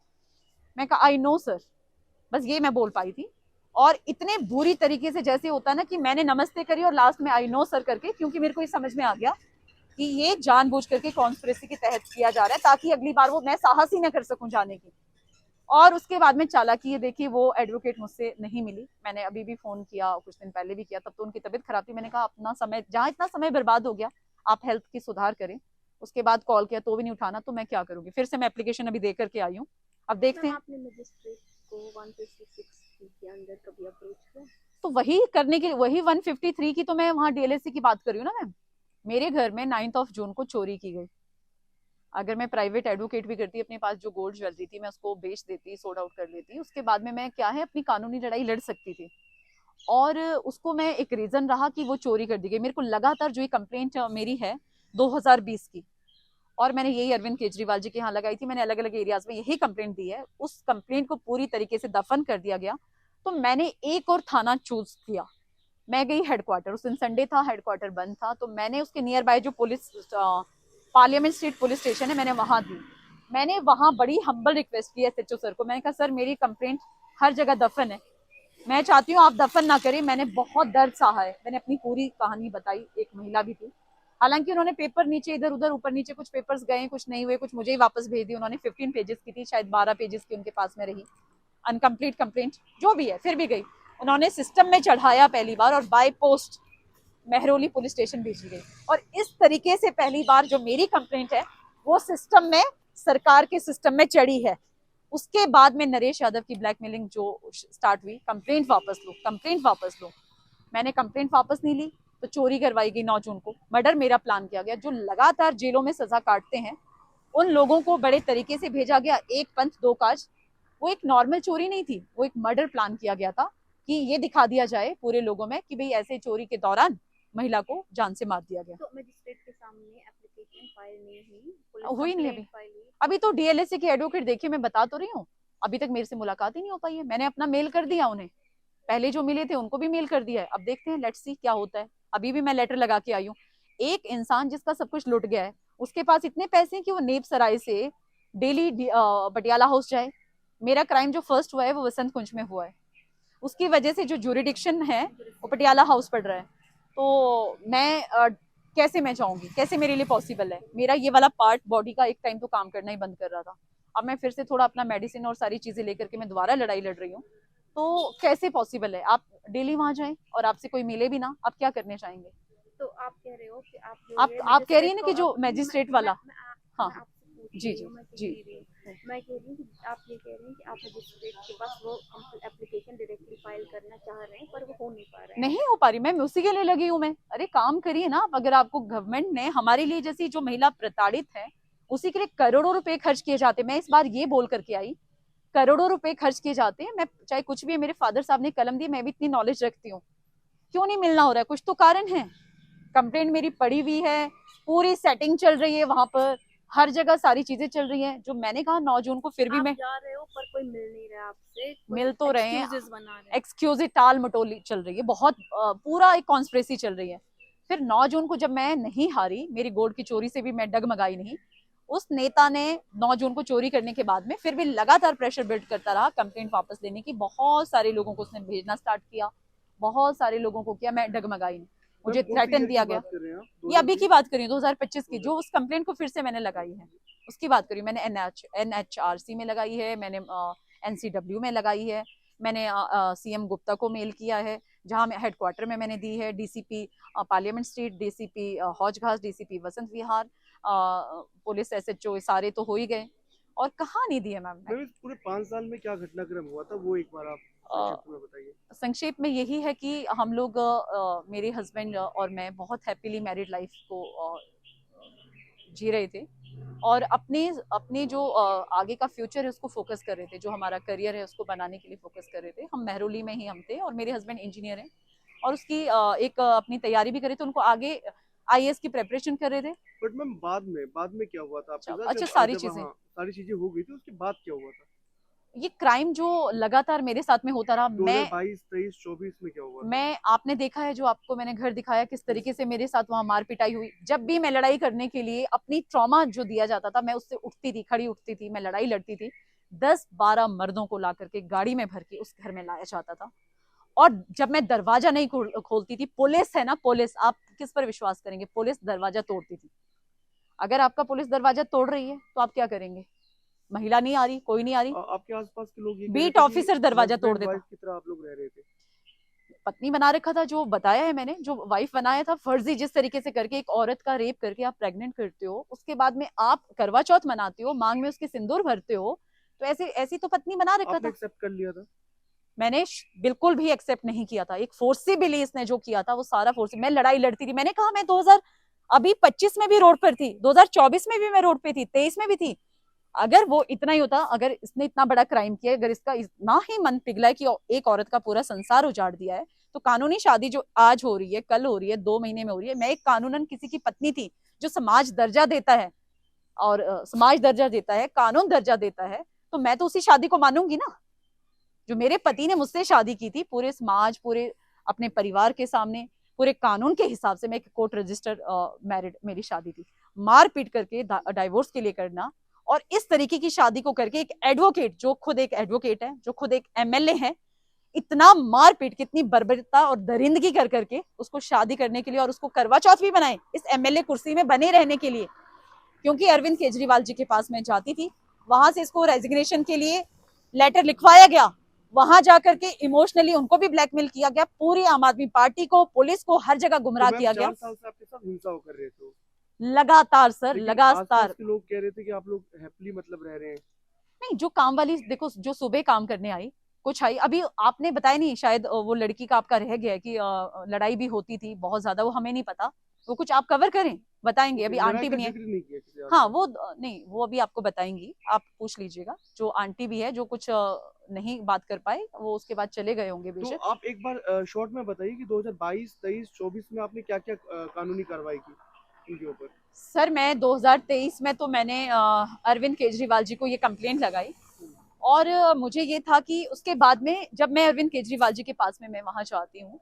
Speaker 1: मैं कहा आई नो सर, बस ये मैं बोल पाई थी। और इतने बुरी तरीके से जैसे होता ना कि मैंने नमस्ते करी और लास्ट में आई नो सर करके, क्योंकि मेरे को ये समझ में आ गया कि ये जानबूझ करके कॉन्स्पिरेसी के तहत किया जा रहा है, ताकि अगली बार वो मैं साहस ही ना कर सकूं जाने की। और उसके बाद में चालाकी ये देखिए, वो एडवोकेट मुझसे नहीं मिली। मैंने अभी भी फोन किया, कुछ दिन पहले भी किया, तब तो उनकी तबीयत खराब थी। मैंने कहा अपना समय, जहाँ इतना समय बर्बाद हो गया, आप हेल्थ की सुधार करें। उसके बाद कॉल किया तो भी नहीं उठाना, तो मैं क्या करूंगी, फिर से मैं एप्लीकेशन अभी दे करके आई हूँ, अब देखते हैं।
Speaker 2: आपने मजिस्ट्रेट को 156 के अंदर कभी अप्रोच किया?
Speaker 1: तो वही करने के लिए, वही 153 की तो मैं वहाँ डीएलएससी की बात कर रही हूँ ना मैम। मेरे घर में 9 जून को चोरी की गई। अगर मैं प्राइवेट एडवोकेट भी करती, अपने पास जो गोल्ड ज्वेलरी थी मैं उसको बेच देती, सोल्ड आउट कर लेती, उसके बाद में मैं क्या है अपनी कानूनी लड़ाई लड़ सकती थी। और उसको मैं एक रीजन रहा कि वो चोरी कर दी गई। मेरे को लगातार जो ये कंप्लेंट मेरी है 2020 की, और मैंने यही अरविंद केजरीवाल जी के यहाँ लगाई थी, मैंने अलग अलग एरियाज में यही कंप्लेंट दी है, उस कंप्लेंट को पूरी तरीके से दफन कर दिया गया। तो मैंने एक और थाना चूज किया, मैं गई हेडक्वार्टर, उस दिन संडे था, हेडक्वार्टर बंद था, तो मैंने उसके नियर बाय जो police parliament street police station है, मैंने वहां दी। मैंने वहां बड़ी हम्बल रिक्वेस्ट की एसएचओ सर को, मैंने कहा सर मेरी कंप्लेंट हर जगह दफन है, मैं चाहती हूँ आप दफन ना करें, मैंने बहुत दर्द सहा है। मैंने अपनी पूरी कहानी बताई, एक महिला भी थी, हालांकि उन्होंने पेपर नीचे इधर उधर ऊपर नीचे कुछ पेपर्स गए, कुछ नहीं हुए, कुछ मुझे ही वापस भेज दी उन्होंने। 15 पेजेस की थी, शायद 12 पेजेस की उनके पास में रही अनकम्प्लीट कंप्लेंट, जो भी है फिर भी गई। उन्होंने सिस्टम में चढ़ाया पहली बार और by post Mehrauli police station भेजी गई, और इस तरीके से पहली बार जो मेरी कंप्लेंट है वो सिस्टम में, सरकार के सिस्टम में चढ़ी है। उसके बाद में नरेश यादव की ब्लैकमेलिंग जो स्टार्ट हुई, कंप्लेंट वापस लो, कंप्लेंट वापस लो। मैंने कंप्लेंट वापस नहीं ली, तो चोरी करवाई गई 9 जून को, मर्डर मेरा प्लान किया गया। जो लगातार जेलों में सजा काटते हैं उन लोगों को बड़े तरीके से भेजा गया, एक पंथ दो काज। वो एक नॉर्मल चोरी नहीं थी, वो एक मर्डर प्लान किया गया था कि ये दिखा दिया जाए पूरे लोगों में कि भाई ऐसे चोरी के दौरान महिला को जान से मार दिया गया।
Speaker 2: तो मजिस्ट्रेट के सामने एप्लीकेशन फाइल नहीं
Speaker 1: हुई नहीं अभी तो डीएलएसए के एडवोकेट देखिए, मैं बता तो रही हूँ, अभी तक मेरे से मुलाकात ही नहीं हो पाई है। मैंने अपना मेल कर दिया उन्हें, पहले जो मिले थे उनको भी मेल कर दिया है, अब देखते हैं, लेट्स सी क्या होता है। अभी भी मैं लेटर लगा के आई हूँ। एक इंसान जिसका सब कुछ लुट गया है, उसके पास इतने पैसे हैं कि वो नेप सराय से डेली पटियाला हाउस जाए। मेरा क्राइम जो फर्स्ट हुआ है वो वसंत कुंज में हुआ है, उसकी वजह से जो जुरिडिक्शन है वो पटियाला हाउस पड़ रहा है। तो मैं कैसे मैं चाहूंगी, कैसे मेरे लिए पॉसिबल है? मेरा ये वाला पार्ट बॉडी का एक टाइम तो काम करना ही बंद कर रहा था, अब मैं फिर से थोड़ा अपना मेडिसिन और सारी चीजें लेकर के मैं दोबारा लड़ाई लड़ रही हूँ। तो कैसे पॉसिबल है? आप डेली वहां जाएं और आपसे कोई मिले भी ना, आप क्या करने चाहेंगे?
Speaker 3: तो आप कह रहे हो कि आप जो
Speaker 1: आप कह रही है ना कि जो
Speaker 3: मैं
Speaker 1: मैजिस्ट्रेट वाला, हाँ
Speaker 3: मैं आपसे पूछ
Speaker 1: जी
Speaker 3: रही
Speaker 1: जी
Speaker 3: हूँ, मैं
Speaker 1: जी,
Speaker 3: कह रही हूँ मैं कह रही हूँ कि आप ये कह रहे हैं कि आप मजिस्ट्रेट के पास वो एप्लीकेशन डायरेक्टली फाइल करना चाह रहे हैं पर वो हो नहीं पा रहा है।
Speaker 1: नहीं हो पा रही, मैं उसी के लिए लगी हूँ। मैं, अरे काम करिए ना आप। अगर आपको गवर्नमेंट ने हमारे लिए, जैसी जो महिला प्रताड़ित है उसी के लिए करोड़ों रुपए खर्च किए जाते, मैं इस बार ये बोल करके आई, करोड़ों रुपए खर्च किए जाते हैं। मैं चाहे कुछ भी है, मेरे फादर साहब ने कलम दी, मैं भी इतनी नॉलेज रखती हूँ, क्यों नहीं मिलना हो रहा है? कुछ तो कारण है। कंप्लेंट मेरी पड़ी हुई है, पूरी सेटिंग चल रही है वहां पर, हर जगह सारी चीजें चल रही हैं। जो मैंने कहा 9 जून को, फिर भी
Speaker 3: आप
Speaker 1: मैं
Speaker 3: जा रहे हो पर कोई मिल नहीं रहा आपसे,
Speaker 1: मिल तो रहे हैं,
Speaker 3: एक्सक्यूजेस बना रहे हैं।
Speaker 1: एक्सक्यूज टाल मटोली चल रही है, बहुत पूरा एक कॉन्स्पिरेसी चल रही है। फिर 9 जून को जब मैं नहीं हारी, मेरी गोल्ड की चोरी से भी मैं डगमगाई नहीं, उस नेता ने 9 जून को चोरी करने के बाद में फिर भी लगातार प्रेशर बिल्ड करता रहा कंप्लेंट वापस लेने की। बहुत सारे लोगों को उसने भेजना स्टार्ट किया, बहुत सारे लोगों को किया, मैं डगमगाई नहीं, मुझे थ्रेटन दिया गया। ये अभी की बात करी 2025 की, जो उस कंप्लेंट को फिर से मैंने लगाई है उसकी बात करी। मैंने NHRC में लगाई है, मैंने NCW में लगाई है, मैंने CM गुप्ता को मेल किया है, जहां मैं हेडक्वार्टर में मैंने दी है, DCP पार्लियामेंट स्ट्रीट, DCP हौज घास, DCP Vasant Vihar, police SHO, सारे तो हो ही गए, और कहाँ नहीं दिए मैम।
Speaker 4: पूरे 5 साल में क्या घटनाक्रम हुआ था वो एक बार आप संक्षिप्त में बताइए।
Speaker 1: संक्षेप में यही है कि हम लोग मेरे हस्बैंड और मैं बहुत हैप्पीली मैरिड लाइफ को जी रहे थे, और अपने अपने जो आगे का फ्यूचर है उसको फोकस कर रहे थे, जो हमारा करियर है उसको बनाने के लिए फोकस कर रहे थे। हम मेहरौली में ही हम थे, और मेरे हस्बैंड इंजीनियर हैं, और उसकी एक अपनी तैयारी भी कर रहे थे, उनको आगे IAS की प्रिपरेशन कर रहे थे।
Speaker 4: बट मैम बाद में क्या हुआ था आपके साथ?
Speaker 1: अच्छा,
Speaker 4: जब
Speaker 1: सारी
Speaker 4: जब
Speaker 1: चीजें,
Speaker 4: हाँ, सारी चीजें हो गई थी, उसके बाद क्या हुआ था?
Speaker 1: ये क्राइम जो लगातार मेरे साथ में होता रहा,
Speaker 4: 2022, 23, 24 में क्या हुआ था?
Speaker 1: मैं आपने देखा है, जो आपको मैंने घर दिखाया किस तरीके से मेरे साथ वहां मार पिटाई हुई। जब भी मैं लड़ाई करने के लिए अपनी ट्रॉमा जो दिया जाता था, मैं उससे उठती थी, खड़ी उठती थी, मैं लड़ाई लड़ती थी। 10-12 मर्दों को ला करके गाड़ी में भर के उस घर में लाया जाता था, और जब मैं दरवाजा नहीं खोलती थी, पुलिस है ना, पुलिस, आप किस पर विश्वास करेंगे, पुलिस दरवाजा तोड़ती थी। अगर आपका पुलिस दरवाजा तोड़ रही है तो आप क्या करेंगे? महिला नहीं आ रही, कोई नहीं आ रही,
Speaker 4: आपके आसपास के लोग ये कह रहे
Speaker 1: बीट
Speaker 4: थे कि
Speaker 1: ऑफिसर दरवाजा तोड़
Speaker 4: husband
Speaker 1: देता।
Speaker 4: wife की तरह आप लोग रह रहे थे।
Speaker 1: पत्नी बना रखा था, जो बताया है मैंने, जो वाइफ बनाया था। फर्जी जिस तरीके से करके एक औरत का रेप करके आप प्रेग्नेंट करते हो, उसके बाद में आप करवा चौथ मनाते हो, मांग में उसके सिंदूर भरते हो, तो ऐसे ऐसी तो पत्नी बना रखा
Speaker 4: आपने
Speaker 1: था।
Speaker 4: एक्सेप्ट कर लिया था?
Speaker 1: मैंने बिल्कुल भी एक्सेप्ट नहीं किया था। एक फोर्सिबली इसने जो किया था वो सारा फोर्स, मैं लड़ाई लड़ती थी। मैंने कहा मैं 2025 में भी रोड पर थी, 2024 में भी मैं रोड पे थी, 23 में भी थी। अगर वो इतना ही होता, अगर इसने इतना बड़ा क्राइम किया, अगर इसका इतना ही मन पिघला है कि एक औरत का पूरा संसार उजाड़ दिया है, तो कानूनी शादी जो आज हो रही है, कल हो रही है, 2 महीने में हो रही है, मैं एक कानूनन किसी की पत्नी थी, जो समाज दर्जा देता है, और समाज दर्जा देता है, कानून दर्जा देता है, तो मैं तो उसी शादी को मानूंगी ना। जो मेरे पति ने मुझसे शादी की थी, पूरे समाज, पूरे अपने परिवार के सामने, पूरे कानून के हिसाब से, मैं एक कोर्ट रजिस्टर मैरिड मेरी शादी थी। मार पीट करके डाइवोर्स के लिए करना, और इस तरीके की शादी को करके एक एडवोकेट, जो खुद एक एडवोकेट है, जो खुद एक MLA है, इतना मार पीट, कितनी बर्बरता और दरिंदगी कर करके उसको शादी करने के लिए, और उसको करवा चौथ भी बनाए इस MLA कुर्सी में बने रहने के लिए। क्योंकि अरविंद केजरीवाल जी के पास मैं जाती थी, वहां से इसको रेजिग्नेशन के लिए लेटर लिखवाया गया, वहां जाकर के इमोशनली उनको भी ब्लैकमेल किया गया, पूरी आम आदमी पार्टी को, पुलिस को, हर जगह गुमराह किया गया।
Speaker 4: 4 साल से आपके साथ हिंसा कर रहे थे,
Speaker 1: लगातार सर,
Speaker 4: लेकिन
Speaker 1: लगातार।
Speaker 4: आसपास के लोग कह रहे थे कि आप लोग हैप्पीली मतलब रह रहे हैं।
Speaker 1: नहीं, जो काम वाली देखो, जो सुबह काम करने आई, कुछ आई, अभी आपने बताया नहीं शायद, वो लड़की का आपका रह गया कि लड़ाई भी होती थी बहुत ज्यादा, वो हमें नहीं पता, वो कुछ आप कवर करें, बताएंगे, अभी आंटी भी नहीं है। हाँ, वो नहीं, वो अभी आपको बताएंगी, आप पूछ लीजिएगा। जो आंटी भी है, जो कुछ नहीं बात कर पाए, वो उसके बाद चले गए होंगे बेशक।
Speaker 4: तो आप एक बार शॉर्ट में बताइए कि 2022, 23, 24 में आपने क्या क्या कानूनी कार्रवाई की उनके ऊपर?
Speaker 1: सर, मैं 2023 में तो मैंने अरविंद केजरीवाल जी को ये कंप्लेंट लगाई, और मुझे ये था कि उसके बाद में जब मैं अरविंद केजरीवाल जी के पास में मैं वहां जाती हूँ,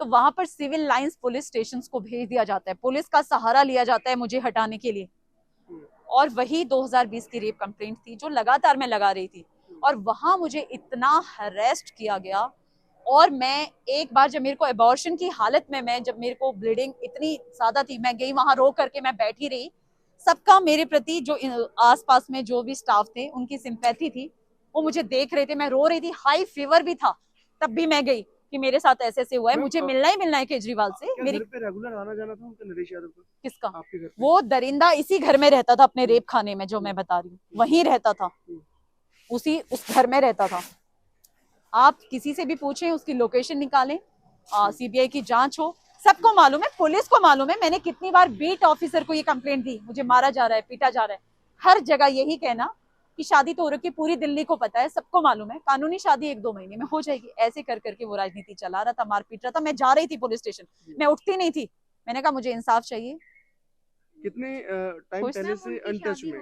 Speaker 1: तो वहां पर सिविल लाइंस पुलिस स्टेशन को भेज दिया जाता है, पुलिस का सहारा लिया जाता है मुझे हटाने के लिए। और वही 2020 की रेप कंप्लेंट थी जो लगातार मैं लगा रही थी, और वहां मुझे इतना हरेस्ट किया गया। और मैं एक बार जब मेरे को एबॉर्शन की हालत में, मैं जब मेरे को ब्लीडिंग इतनी ज्यादा थी, मैं गई वहां रो करके मैं बैठी रही। सबका मेरे प्रति जो आसपास में जो भी स्टाफ थे उनकी सिंपैथी थी, वो मुझे देख रहे थे, मैं रो रही थी, हाई फीवर भी था, तब भी मैं गई कि मेरे साथ ऐसे ऐसे हुआ है, मुझे मिलना ही मिलना है केजरीवाल से। मेरी
Speaker 4: घर पे रेगुलर आना जाना था उनका, नरेश यादव का?
Speaker 1: किसका?
Speaker 4: आपके घर पे?
Speaker 1: वो दरिंदा इसी घर में रहता था, अपने रेप खाने में जो मैं बता रही हूँ, वहीं रहता था, उस घर में रहता था। आप किसी से भी पूछें, उसकी लोकेशन निकालें, सीबीआई की जांच हो, सबको मालूम है, पुलिस को मालूम है। मैंने कितनी बार बीट ऑफिसर को ये कंप्लेंट दी, मुझे मारा जा रहा है, पीटा जा रहा है, हर जगह यही कहना कि शादी तो हो रखी, पूरी दिल्ली को पता है, सबको मालूम है, कानूनी शादी 1-2 महीने में हो जाएगी। ऐसे कर करके वो राजनीति चला रहा था, मार पीट रहा था। मैं जा रही थी पुलिस स्टेशन, मैं उठती नहीं थी, मैंने कहा मुझे इंसाफ चाहिए।
Speaker 4: कितने टाइम पहले से अनटच में?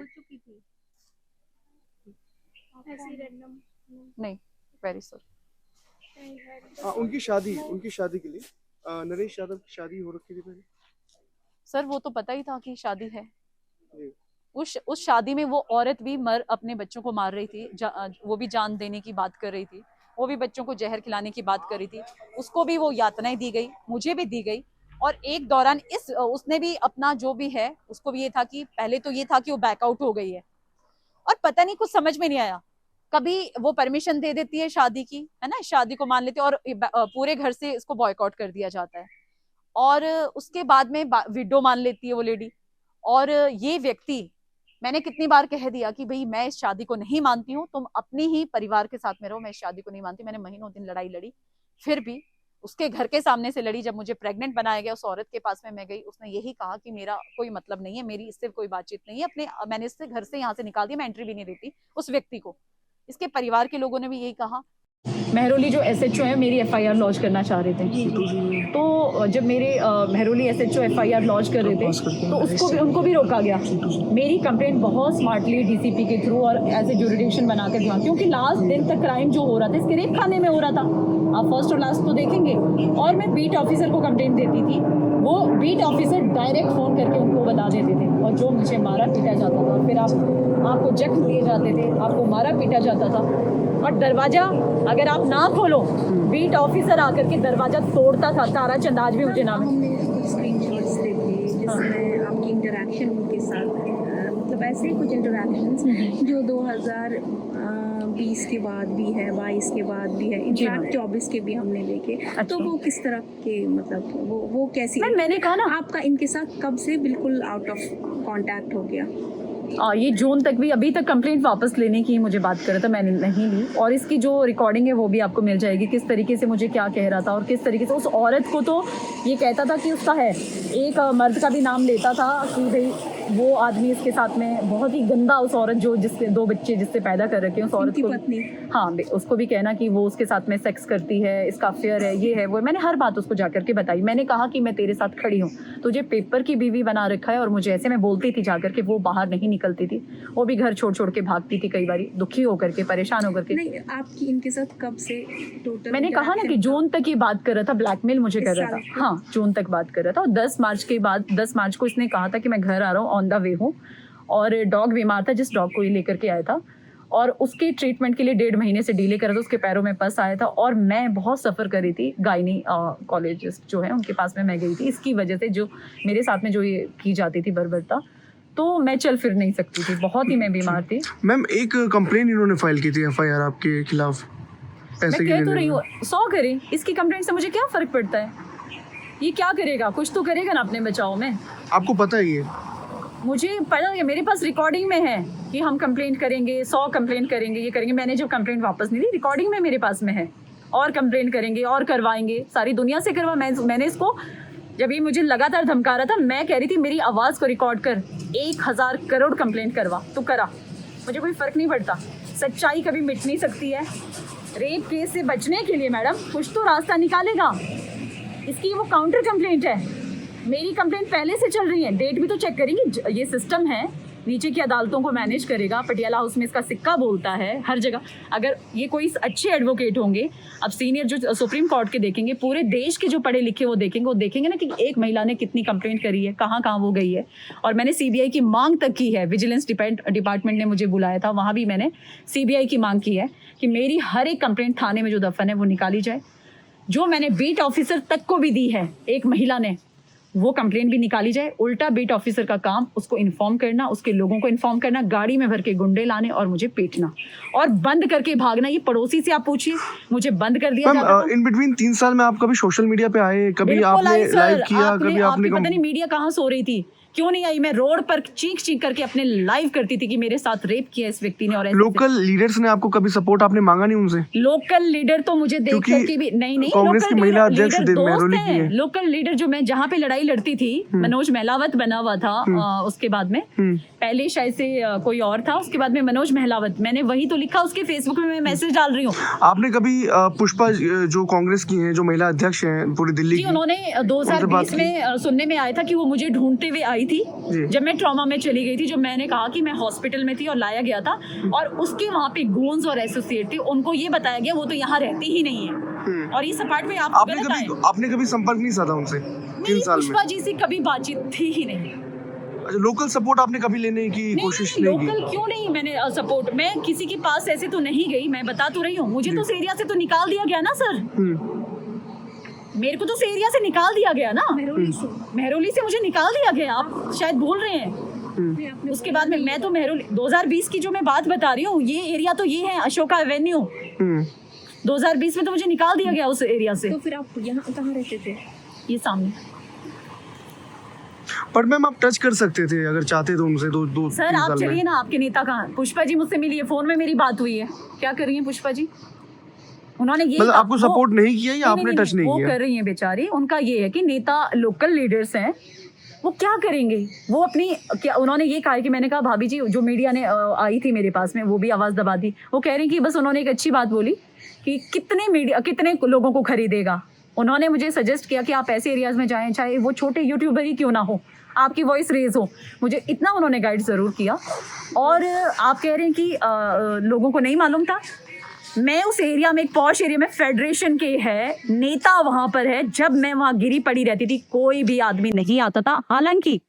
Speaker 1: नहीं, वेरी सॉरी।
Speaker 4: उनकी शादी के लिए नरेश यादव की शादी हो रखी थी पहले?
Speaker 1: सर वो तो पता ही था कि शादी है। उस शादी में वो औरत भी अपने बच्चों को मार रही थी, वो भी जान देने की बात कर रही थी, वो भी बच्चों को जहर खिलाने की बात कर रही थी, उसको भी वो यातनाएं दी गई, मुझे भी दी गई। और एक दौरान उसने भी अपना जो भी है, उसको भी ये था कि पहले तो ये था कि वो बैकआउट हो गई है, और पता नहीं कुछ समझ में नहीं आया, कभी वो परमिशन दे देती है शादी की, है ना, शादी को मान लेते और पूरे घर से इसको बॉयकॉट कर दिया जाता है, और उसके बाद में विडो मान लेती है वो लेडी। और ये व्यक्ति, मैंने कितनी बार कह दिया कि भाई मैं इस शादी को नहीं मानती हूँ, तुम अपनी ही परिवार के साथ में रहो, मैं इस शादी को नहीं मानती। मैंने महीनों दिन लड़ाई लड़ी, फिर भी उसके घर के सामने से लड़ी। जब मुझे प्रेग्नेंट बनाया गया, उस औरत के पास में मैं गई, उसने यही कहा कि मेरा कोई मतलब नहीं है, मेरी इससे कोई बातचीत नहीं है, मैंने इससे घर से यहाँ से निकाल दिया, मैं एंट्री भी नहीं देती उस व्यक्ति को। इसके परिवार के लोगों ने भी यही कहा। मेहरौली जो एसएचओ है, मेरी एफआईआर लॉन्च करना चाह रहे थे, तो जब मेरे मेहरौली एसएचओ एफआईआर लॉन्च कर रहे थे तो उनको भी रोका गया। मेरी कंप्लेंट बहुत स्मार्टली डीसीपी के थ्रू और एज ए जुरिडिक्शन बनाकर दिया, क्योंकि लास्ट दिन तक क्राइम जो हो रहा था इसके रेप खाने में हो रहा था, आप फर्स्ट और लास्ट तो देखेंगे। और मैं बीट ऑफिसर को कंप्लेंट देती थी, वो बीट ऑफिसर डायरेक्ट फ़ोन करके उनको बता देते थे, और जो मुझे मारा पीटा जाता था, फिर आपको जख्म दिए जाते थे, आपको मारा पीटा जाता था। और दरवाजा अगर आप ना खोलो, बीट ऑफिसर आकर के दरवाजा तोड़ता था। तारा चंद, आज भी मुझे नाम है।
Speaker 5: हमने स्क्रीनशॉट्स देखे जिसमें आपकी इंटरेक्शन उनके साथ, मतलब ऐसे ही कुछ इंटरेक्शंस जो 2020 के बाद भी है, 22 के बाद भी है, इनफैक्ट 24 के भी हमने देखे। तो वो किस तरह के, मतलब वो कैसी?
Speaker 1: मैंने कहा ना,
Speaker 5: आपका इनके साथ कब से बिल्कुल आउट ऑफ कांटेक्ट हो गया?
Speaker 1: ये जून तक भी, अभी तक कंप्लेंट वापस लेने की मुझे बात कर रहा था, मैंने नहीं ली। और इसकी जो रिकॉर्डिंग है वो भी आपको मिल जाएगी, किस तरीके से मुझे क्या कह रहा था, और किस तरीके से उस औरत को तो ये कहता था कि उसका है, एक मर्द का भी नाम लेता था कि भाई वो आदमी इसके साथ में बहुत ही गंदा, उस औरत जो जिससे 2 बच्चे जिससे पैदा कर रखे हैं, उस औरत को,
Speaker 5: पत्नी,
Speaker 1: हाँ, उसको भी कहना कि वो उसके साथ में सेक्स करती है, इसका अफेयर है, ये है वो। मैंने हर बात उसको जाकर के बताई, मैंने कहा कि मैं तेरे साथ खड़ी हूँ, तुझे पेपर की बीवी बना रखा है। और मुझे ऐसे मैं बोलती थी जाकर के, वो बाहर नहीं निकलती थी, वो भी घर छोड़ के भागती थी, कई बारी दुखी होकर के, परेशान होकर के।
Speaker 5: नहीं, आपकी इनके साथ कब से टोटल?
Speaker 1: मैंने कहा ना कि जून तक ही बात कर रहा था, ब्लैकमेल मुझे कर रहा था, हाँ, जून तक बात कर रहा था। और 10 मार्च के बाद, 10 मार्च को इसने कहा था कि मैं घर आ रहा हूँ, ऑन द वे हूँ, और डॉग बीमार था, जिस डॉग को ये लेकर के आया था, और उसके ट्रीटमेंट के लिए 1.5 महीने से डिले कर रहा था, उसके पैरों में पस आया था, और मैं बहुत सफ़र कर रही थी। गायनी कॉलेजिस्ट जो है उनके पास में मैं गई थी, इसकी वजह से जो मेरे साथ में जो ये की जाती थी बर्बरता, तो मैं चल फिर नहीं सकती थी, बहुत ही मैं बीमार थी।
Speaker 4: मैम, एक कंप्लेन इन्होंने फाइल की थी, एफआईआर आपके खिलाफ, पैसे
Speaker 1: मैं कह तो रही हूँ 100 करें, इसकी कंप्लेंट से मुझे क्या फ़र्क पड़ता है, ये क्या करेगा, कुछ तो करेगा ना अपने बचाव में।
Speaker 4: आपको पता है ये?
Speaker 1: मुझे पता है, मेरे पास रिकॉर्डिंग में है कि हम कंप्लेंट करेंगे, 100 कंप्लेंट करेंगे, ये करेंगे। मैंने जब कंप्लेंट वापस नहीं ली, रिकॉर्डिंग में मेरे पास में है, और कंप्लेंट करेंगे और करवाएंगे, सारी दुनिया से करवा। मैंने इसको, जब ये मुझे लगातार धमका रहा था, मैं कह रही थी मेरी आवाज़ को रिकॉर्ड कर, 1000 करोड़ कंप्लेंट करवा, तो करा, मुझे कोई फ़र्क नहीं पड़ता। सच्चाई कभी मिट नहीं सकती है। रेप केस से बचने के लिए मैडम कुछ तो रास्ता निकालेगा। इसकी वो काउंटर कंप्लेंट है, मेरी कंप्लेंट पहले से चल रही है, डेट भी तो चेक करेंगी। ये सिस्टम है,
Speaker 6: नीचे की अदालतों को मैनेज करेगा, पटियाला हाउस में इसका सिक्का बोलता है हर जगह। अगर ये कोई अच्छे एडवोकेट होंगे, अब सीनियर जो सुप्रीम कोर्ट के देखेंगे, पूरे देश के जो पढ़े लिखे वो देखेंगे ना कि एक महिला ने कितनी कंप्लेंट करी है, कहाँ कहाँ वो गई है। और मैंने सीबीआई की मांग तक की है, विजिलेंस डिपार्टमेंट ने मुझे बुलाया था, वहाँ भी मैंने सीबीआई की मांग की है कि मेरी हर एक कंप्लेंट थाने में जो दफन है वो निकाली जाए। जो मैंने बीट ऑफिसर तक को भी दी है एक महिला ने, वो कंप्लेंट भी निकाली जाए। उल्टा बीट ऑफिसर का काम उसको इन्फॉर्म करना, उसके लोगों को इन्फॉर्म करना, गाड़ी में भर के गुंडे लाने और मुझे पीटना और बंद करके भागना। ये पड़ोसी से आप पूछिए, मुझे बंद कर दिया जाता था।
Speaker 4: इन बिटवीन 3 साल में आप कभी सोशल मीडिया पे आए, कभी आपने लाइव किया, कभी आपने
Speaker 6: पता नहीं मीडिया कहाँ सो रही थी, क्यों नहीं आई। मैं रोड पर चीख चीख करके अपने लाइव करती थी कि मेरे साथ रेप किया इस व्यक्ति ने। और
Speaker 4: लोकल लीडर्स ने आपको कभी सपोर्ट आपने मांगा नहीं उनसे?
Speaker 6: लोकल लीडर तो मुझे देख करके भी नहीं
Speaker 4: कांग्रेस की महिला अध्यक्ष मेहरौली की है।
Speaker 6: लोकल लीडर जो मैं जहाँ पे लड़ाई लड़ती थी, मनोज महलावत बना हुआ था उसके बाद में, पहले शायद से कोई और था, उसके बाद में मनोज महलावत, मैंने वही तो लिखा उसके फेसबुक में, मैं मैसेज डाल रही हूँ।
Speaker 4: आपने कभी पुष्पा जो कांग्रेस की हैं, जो महिला अध्यक्ष हैं पूरी दिल्ली की,
Speaker 6: उन्होंने 2020 में सुनने में आया था कि वो मुझे ढूंढते हुए आई थी जब मैं ट्रॉमा में चली गई थी। जो मैंने कहा कि मैं हॉस्पिटल में थी और लाया गया था, और उसके वहाँ पे गोन्स और एसोसिएट थे, उनको ये बताया गया वो तो यहाँ रहती ही नहीं है। और इस अपार्ट में
Speaker 4: आपने कभी संपर्क नहीं साधा उनसे 3 साल में?
Speaker 6: पुष्पा जी से कभी बातचीत थी ही नहीं।
Speaker 4: अच्छा, लोकल सपोर्ट आपने कभी लेने की कोशिश नहीं की?
Speaker 6: लोकल क्यों नहीं, मैंने सपोर्ट, मैं किसी के पास ऐसे तो नहीं गई, मैं बता तो रही हूँ। मुझे तो उस एरिया से तो निकाल दिया गया ना सर, मेरे को तो उस एरिया से निकाल दिया गया ना, मेहरौली से मुझे निकाल दिया गया। आप शायद भूल रहे हैं। उसके बाद में मैं तो मेहरौली 2020 की जो मैं बात बता रही हूँ, ये एरिया तो ये है अशोका एवेन्यू। 2020 में तो मुझे निकाल दिया गया उस एरिया से।
Speaker 5: तो फिर आप यहाँ कहाँ रहते थे?
Speaker 6: ये सामने।
Speaker 4: पर मैम आप टच कर सकते थे अगर चाहते तो उनसे दो
Speaker 6: सर आप चलिए ना, आपके नेता कहाँ? पुष्पा जी मुझसे मिली है, फोन में मेरी बात हुई है, क्या कर रही है पुष्पा जी? उन्होंने ये
Speaker 4: मतलब आपको सपोर्ट नहीं किया या आपने टच नहीं किया?
Speaker 6: वो कर रही हैं बेचारी, उनका ये है कि नेता लोकल लीडर्स हैं, वो क्या करेंगे, वो अपनी क्या, उन्होंने ये कहा कि मैंने कहा भाभी जी, जो मीडिया ने आई थी मेरे पास में, वो भी आवाज़ दबा दी। वो कह रही कि बस उन्होंने एक अच्छी बात बोली कि कितने लोगों को खरीदेगा। उन्होंने मुझे सजेस्ट किया कि आप ऐसे एरियाज में जाएं, चाहे वो छोटे यूट्यूबर ही क्यों ना हो, आपकी वॉइस रेज हो। मुझे इतना उन्होंने गाइड ज़रूर किया। और आप कह रहे हैं कि लोगों को नहीं मालूम था, मैं उस एरिया में, एक पॉश एरिया में, फेडरेशन के है नेता वहाँ पर है, जब मैं वहाँ गिरी पड़ी रहती थी कोई भी आदमी नहीं आता था। हालांकि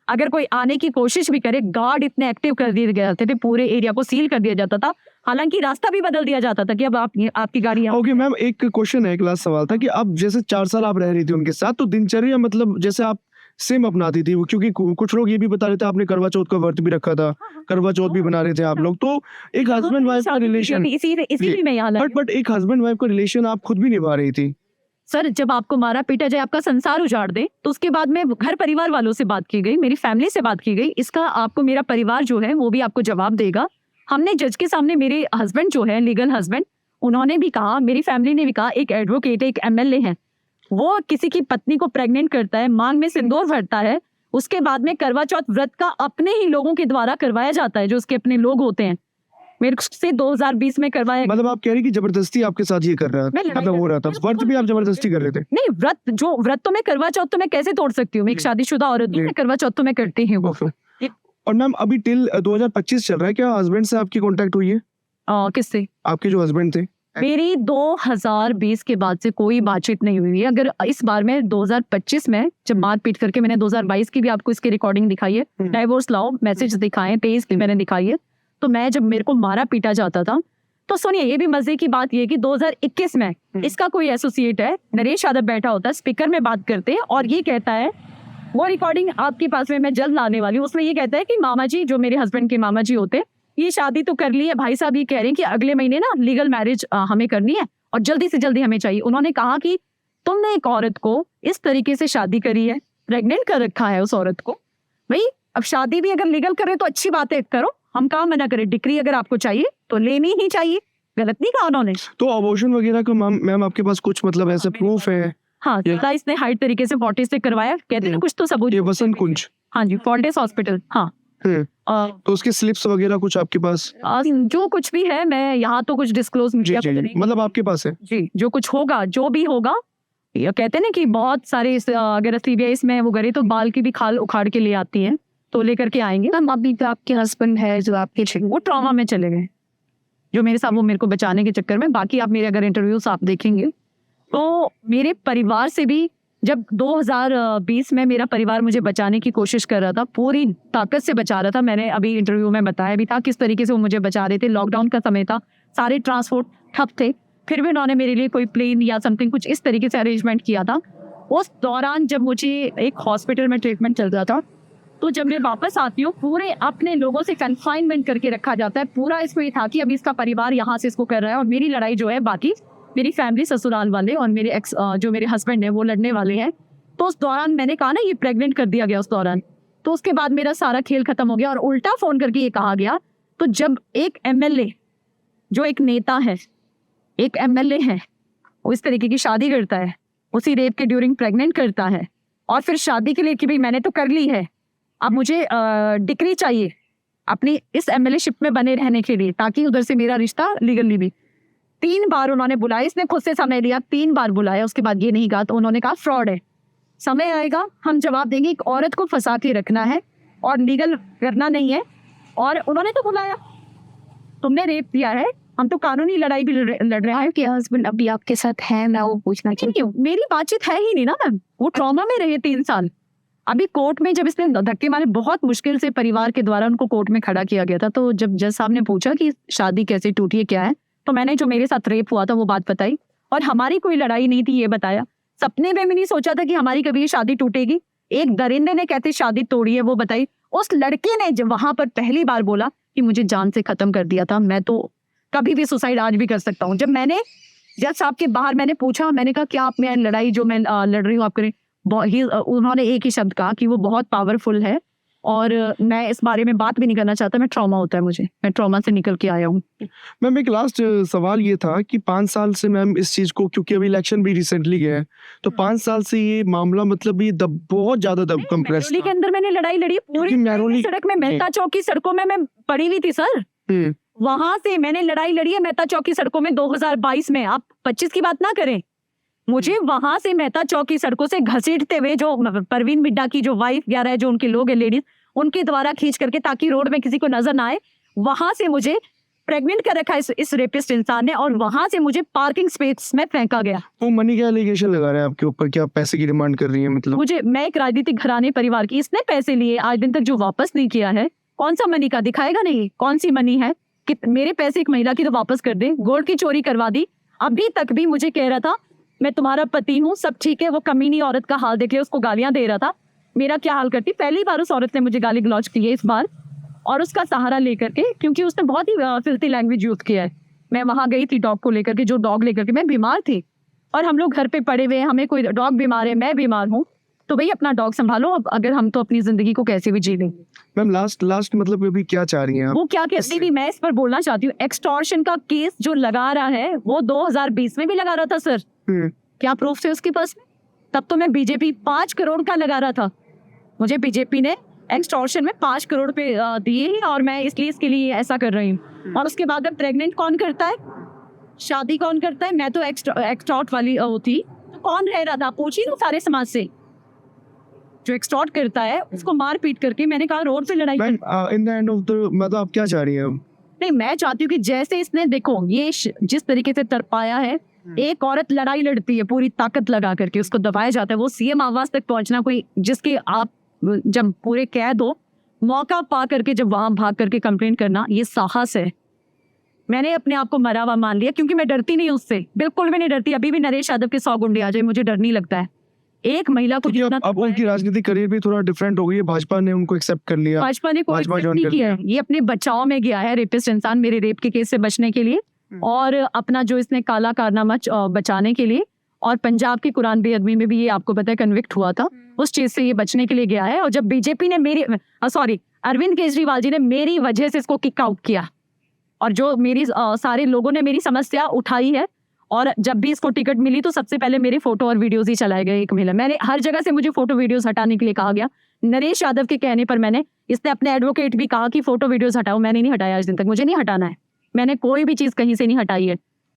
Speaker 6: अगर कोई आने की कोशिश भी करे, गार्ड इतने एक्टिव कर दिए जाते थे, पूरे एरिया को सील कर दिया जाता था, हालांकि रास्ता भी बदल दिया जाता था कि अब आपकी गाड़ी।
Speaker 4: ओके मैम, एक क्वेश्चन है, एक लास्ट सवाल था कि अब जैसे 4 साल आप रह रही थी उनके साथ, तो दिनचर्या मतलब जैसे आप सेम अपनाती थी, क्योंकि कुछ लोग ये भी बता रहे थे आपने करवा चौथ का व्रत भी रखा था, करवा चौथ भी बना रहे थे आप लोग, तो एक हस्बैंड वाइफ का रिलेशन, बट एक हस्बैंड वाइफ का रिलेशन आप खुद भी निभा रही थी।
Speaker 6: सर जब आपको मारा पीटा जाए, आपका संसार उजाड़ दे, तो उसके बाद में घर परिवार वालों से बात की गई, मेरी फैमिली से बात की गई, इसका आपको मेरा परिवार जो है वो भी आपको जवाब देगा। हमने जज के सामने, मेरे हस्बैंड जो है लीगल हस्बैंड, उन्होंने भी कहा, मेरी फैमिली ने भी कहा, एक एडवोकेट, एक एमएलए है, वो किसी की पत्नी को प्रेग्नेंट करता है, मांग में सिंदूर भरता है, उसके बाद में करवा चौथ व्रत का अपने ही लोगों के द्वारा करवाया जाता है, जो उसके अपने लोग होते हैं। मेरे से 2020 में करवाया।
Speaker 4: मतलब आप कह रही कि जबरदस्ती आपके साथ ये कर रहा था, मतलब हो रहा था, व्रत भी आप जबरदस्ती कर रहे थे?
Speaker 6: नहीं, व्रत तो मैं, करवा चौथ तो मैं कैसे तोड़ सकती हूँ, मैं एक शादीशुदा औरत हूँ, करवा चौथ तो मैं करती हूँ।
Speaker 4: और मैम अभी टिल 2025 चल रहा है, क्या हस्बैंड से आपकी कांटेक्ट हुई है?
Speaker 6: किससे?
Speaker 4: आपके जो हस्बैंड थे।
Speaker 6: मेरी 2020 के बाद से कोई बातचीत नहीं हुई है। अगर इस बार में 2025 में जब मारपीट करके, मैंने 2022 की भी आपको इसकी रिकॉर्डिंग दिखाई है, डाइवोर्स लाओ मैसेज दिखाए, 23 की मैंने दिखाई है, तो मैं जब मेरे को मारा पीटा जाता था, तो सुनिए ये भी मजे की बात ये कि 2021 में इसका कोई एसोसिएट है, नरेश यादव बैठा होता है, स्पीकर में बात करते हैं और ये कहता है, वो रिकॉर्डिंग आपके पास में मैं जल्द लाने वाली हूँ, उसमें ये कहता है कि मामा जी, जो मेरे हस्बैंड के मामा जी होते, ये शादी तो कर ली है, भाई साहब ये कह रहे हैं कि अगले महीने ना लीगल मैरिज हमें करनी है और जल्दी से जल्दी हमें चाहिए। उन्होंने कहा कि तुमने एक औरत को इस तरीके से शादी करी है, प्रेग्नेंट कर रखा है उस औरत को, भाई अब शादी भी अगर लीगल करे तो अच्छी बात है, करो, हम कहाँ मना करें, डिक्री अगर आपको चाहिए तो लेनी ही चाहिए, गलत नहीं कहा उन्होंने।
Speaker 4: तो अबॉर्शन वगैरह का मैम आपके पास कुछ मतलब ऐसे प्रूफ है?
Speaker 6: हाँ, इसने हाइट तरीके से फोर्टिस से करवाया, कहते हैं कुछ तो सबूत।
Speaker 4: ये वसंत कुंज?
Speaker 6: हाँ जी, फोर्टिस हॉस्पिटल। हाँ,
Speaker 4: तो उसके स्लिप्स वगैरह कुछ आपके पास?
Speaker 6: जो कुछ भी है, मैं यहाँ तो कुछ डिस्क्लोज नहीं,
Speaker 4: मतलब आपके पास है
Speaker 6: जी, जो कुछ होगा, जो भी होगा, ये कहते हैं ना कि बहुत सारे अगर सीबीआई में वो करे तो बाल की भी खाल उखाड़ के ले आती है, तो लेकर के आएंगे।
Speaker 2: मैम अभी तो आपके हस्बैंड है जो आपके
Speaker 6: वो ट्रॉमा में चले गए, जो मेरे साथ वो मेरे को बचाने के चक्कर में। बाकी आप मेरे अगर इंटरव्यूज आप देखेंगे तो मेरे परिवार से भी, जब 2020 में मेरा परिवार मुझे बचाने की कोशिश कर रहा था, पूरी ताकत से बचा रहा था। मैंने अभी इंटरव्यू में बताया भी था किस तरीके से वो मुझे बचा रहे थे। लॉकडाउन का समय था, सारे ट्रांसपोर्ट ठप थे, फिर भी उन्होंने मेरे लिए कोई प्लेन या समथिंग कुछ इस तरीके से अरेंजमेंट किया था। उस दौरान जब मुझे एक हॉस्पिटल में ट्रीटमेंट चल रहा था, तो जब मैं वापस आती हूँ, पूरे अपने लोगों से कन्फाइनमेंट करके रखा जाता है। पूरा इसमें ये था कि अभी इसका परिवार यहाँ से इसको कर रहा है, और मेरी लड़ाई जो है बाकी मेरी फैमिली, ससुराल वाले और मेरे एक्स जो मेरे हस्बैंड है वो लड़ने वाले हैं। तो उस दौरान मैंने कहा ना, ये प्रेग्नेंट कर दिया गया उस दौरान। तो उसके बाद मेरा सारा खेल खत्म हो गया, और उल्टा फोन करके ये कहा गया। तो जब एक एमएलए, जो एक नेता है, एक एमएलए है, वो इस तरीके की शादी करता है, उसी रेप के ड्यूरिंग प्रेग्नेंट करता है, और फिर शादी के लिए कि भाई मैंने तो कर ली है, अब मुझे डिक्री चाहिए अपनी इस एमएलए शिप में बने रहने के लिए, ताकि उधर से मेरा रिश्ता लीगली भी। 3 बार उन्होंने बुलाया, इसने खुद से समय लिया, 3 बार बुलाया, उसके बाद ये नहीं कहा। तो उन्होंने कहा फ्रॉड है, समय आएगा हम जवाब देंगे। एक औरत को फंसा के रखना है और लीगल करना नहीं है। और उन्होंने तो बुलाया, तुमने रेप किया है, हम तो कानूनी लड़ाई भी लड़ रहे हैं।
Speaker 2: कि हस्बैंड अभी आपके साथ है, मैं वो पूछना चाहती हूँ।
Speaker 6: मेरी बातचीत है ही नहीं ना मैम, वो ट्रॉमा में रहे 3 साल। अभी कोर्ट में जब इसने धक्के मारे, बहुत मुश्किल से परिवार के द्वारा उनको कोर्ट में खड़ा किया गया था। तो जब जज साहब ने पूछा कि शादी कैसे टूटी है, क्या है, तो मैंने जो मेरे साथ रेप हुआ था वो बात बताई, और हमारी कोई लड़ाई नहीं थी ये बताया। सपने में भी नहीं सोचा था कि हमारी कभी ये शादी टूटेगी। एक दरिंदे ने कैसे शादी तोड़ी है वो बताई। उस लड़के ने जब वहां पर पहली बार बोला कि मुझे जान से खत्म कर दिया था, मैं तो कभी भी सुसाइड आज भी कर सकता हूँ। जब मैंने जज साहब के बाहर मैंने पूछा, मैंने कहा क्या आप मैं लड़ाई जो मैं लड़ रही हूँ आप करें, उन्होंने एक ही शब्द कहा कि वो बहुत पावरफुल है, और मैं इस बारे में बात भी नहीं करना चाहता। मैं ट्रॉमा होता है मुझे, मैं ट्रॉमा से निकल के आया हूँ।
Speaker 4: मैम एक लास्ट सवाल ये था कि 5 साल से मैम इस चीज को, क्योंकि अभी इलेक्शन भी रिसेंटली गया है, तो 5 साल से ये मामला मतलब ये बहुत ज्यादा कंप्रेस
Speaker 6: मेहरौली के अंदर मैंने लड़ाई लड़ी, पूरी
Speaker 4: मेहरौली
Speaker 6: सड़क में, मेहता चौक की सड़कों में मैं पड़ी हुई थी सर। वहां से मैंने लड़ाई लड़ी है मेहता चौक की सड़कों में 2022 में। आप 25 की बात ना करें, मुझे वहां से मेहता चौक की सड़कों से घसीटते हुए, जो परवीन मिड्डा की जो वाइफ वगैरह है, जो उनके लोग हैं लेडीज, उनके द्वारा खींच करके, ताकि रोड में किसी को नजर ना आए, वहां से मुझे प्रेग्नेंट कर रखा इस रेपिस्ट इंसान ने, और वहां से मुझे पार्किंग स्पेस में फेंका गया।
Speaker 4: वो मनी का एलिगेशन लगा रहे हैं आपके ऊपर, क्या पैसे की डिमांड कर रही है? मतलब
Speaker 6: मैं एक राजनीतिक घराने परिवार की, इसने पैसे लिए आज दिन तक जो वापस नहीं किया है। कौन सा मनी का दिखाएगा? नहीं, कौन सी मनी है कि मेरे पैसे एक महिला की तो वापस कर दे। गोल्ड की चोरी करवा दी, अभी तक भी मुझे कह रहा था मैं तुम्हारा पति हूँ, सब ठीक है। वो कमीनी औरत का हाल देख ले, उसको गालियां दे रहा था, मेरा क्या हाल करती। पहली बार उस औरत ने मुझे गाली गलौज की है इस बार, और उसका सहारा लेकर के, क्योंकि उसने बहुत ही फिल्थी लैंग्वेज यूज किया है। मैं वहां गई थी डॉग को लेकर के, जो डॉग लेकर के, मैं बीमार थी और हम लोग घर पे पड़े हुए हैं, हमें कोई डॉग बीमार है, मैं बीमार हूँ, तो भाई अपना डॉग संभालो। अब अगर हम तो अपनी जिंदगी को कैसे भी जी लेंगे।
Speaker 4: मैम लास्ट मतलब अभी क्या चाह रही हैं आप?
Speaker 6: वो क्या कहती थी, मैं इस पर बोलना चाहती हूँ। एक्सटॉर्शन का केस जो लगा रहा है वो 2020 में भी लगा रहा था सर। क्या प्रूफ थे उसके पास में? तब तो मैं बीजेपी 5 करोड़ का लगा रहा था, मुझे बीजेपी ने एक्सटॉर्शन में 5 करोड़ पे दिए, और मैं इसलिए इसके लिए ऐसा कर रही हूँ। और उसके बाद अब प्रेग्नेंट कौन करता है, शादी कौन करता है? मैं तो एक्सटॉर्ट वाली होती तो कौन रह रहा था? पूछी ना सारे समाज से, जो एक्सटॉर्ट करता है उसको मार पीट करके, मैंने कहा रोड पे लड़ाई।
Speaker 4: In the end of the मतलब आप क्या चाह रही हैं?
Speaker 6: नहीं, मैं चाहती हूँ कि जैसे इसने, देखो ये जिस तरीके से तरपाया है, एक औरत लड़ाई लड़ती है पूरी ताकत लगा करके, उसको दबाया जाता है, वो सीएम आवाज तक पहुंचना, कोई जिसके आप जब पूरे कैद हो, मौका पा करके जब वहां भाग करके कंप्लेंट करना, ये साहस है। मैंने अपने आप को मरा हुआ मान लिया, क्योंकि मैं डरती नहीं उससे, बिल्कुल भी नहीं डरती। अभी भी नरेश यादव के 100 गुंडे आ जाए, मुझे डर नहीं लगता है। एक महिला को
Speaker 4: अब उनकी राजनीतिक करियर भी थोड़ा डिफरेंट हो गई है, भाजपा ने उनको एक्सेप्ट कर लिया।
Speaker 6: भाजपा ने कोई एक्सेप्ट नहीं किया है, ये अपने बचाव में गया है रेपिस्ट इंसान, मेरे रेप के केस से बचने के लिए, और अपना जो इसने काला कारनामा बचाने के लिए। और पंजाब की कुरान बेअदबी में भी ये आपको पता है कन्विक्ट हुआ था, उस चीज से ये बचने के लिए गया है। और जब बीजेपी ने अरविंद केजरीवाल जी ने मेरी वजह से इसको किक आउट किया, और जो मेरी सारे लोगों ने मेरी समस्या उठाई है, और जब भी इसको टिकट मिली तो सबसे पहले मेरे फोटो और वीडियोस ही चलाए गए। एक महिला, मैंने हर जगह से मुझे फोटो वीडियोस हटाने के लिए कहा गया, नरेश यादव के कहने पर इसने अपने एडवोकेट भी कहा कि फोटो वीडियोस हटाओ, मैंने नहीं हटाया आज दिन तक, मुझे नहीं हटाना है, मैंने कोई भी चीज कहीं से नहीं हटाई है।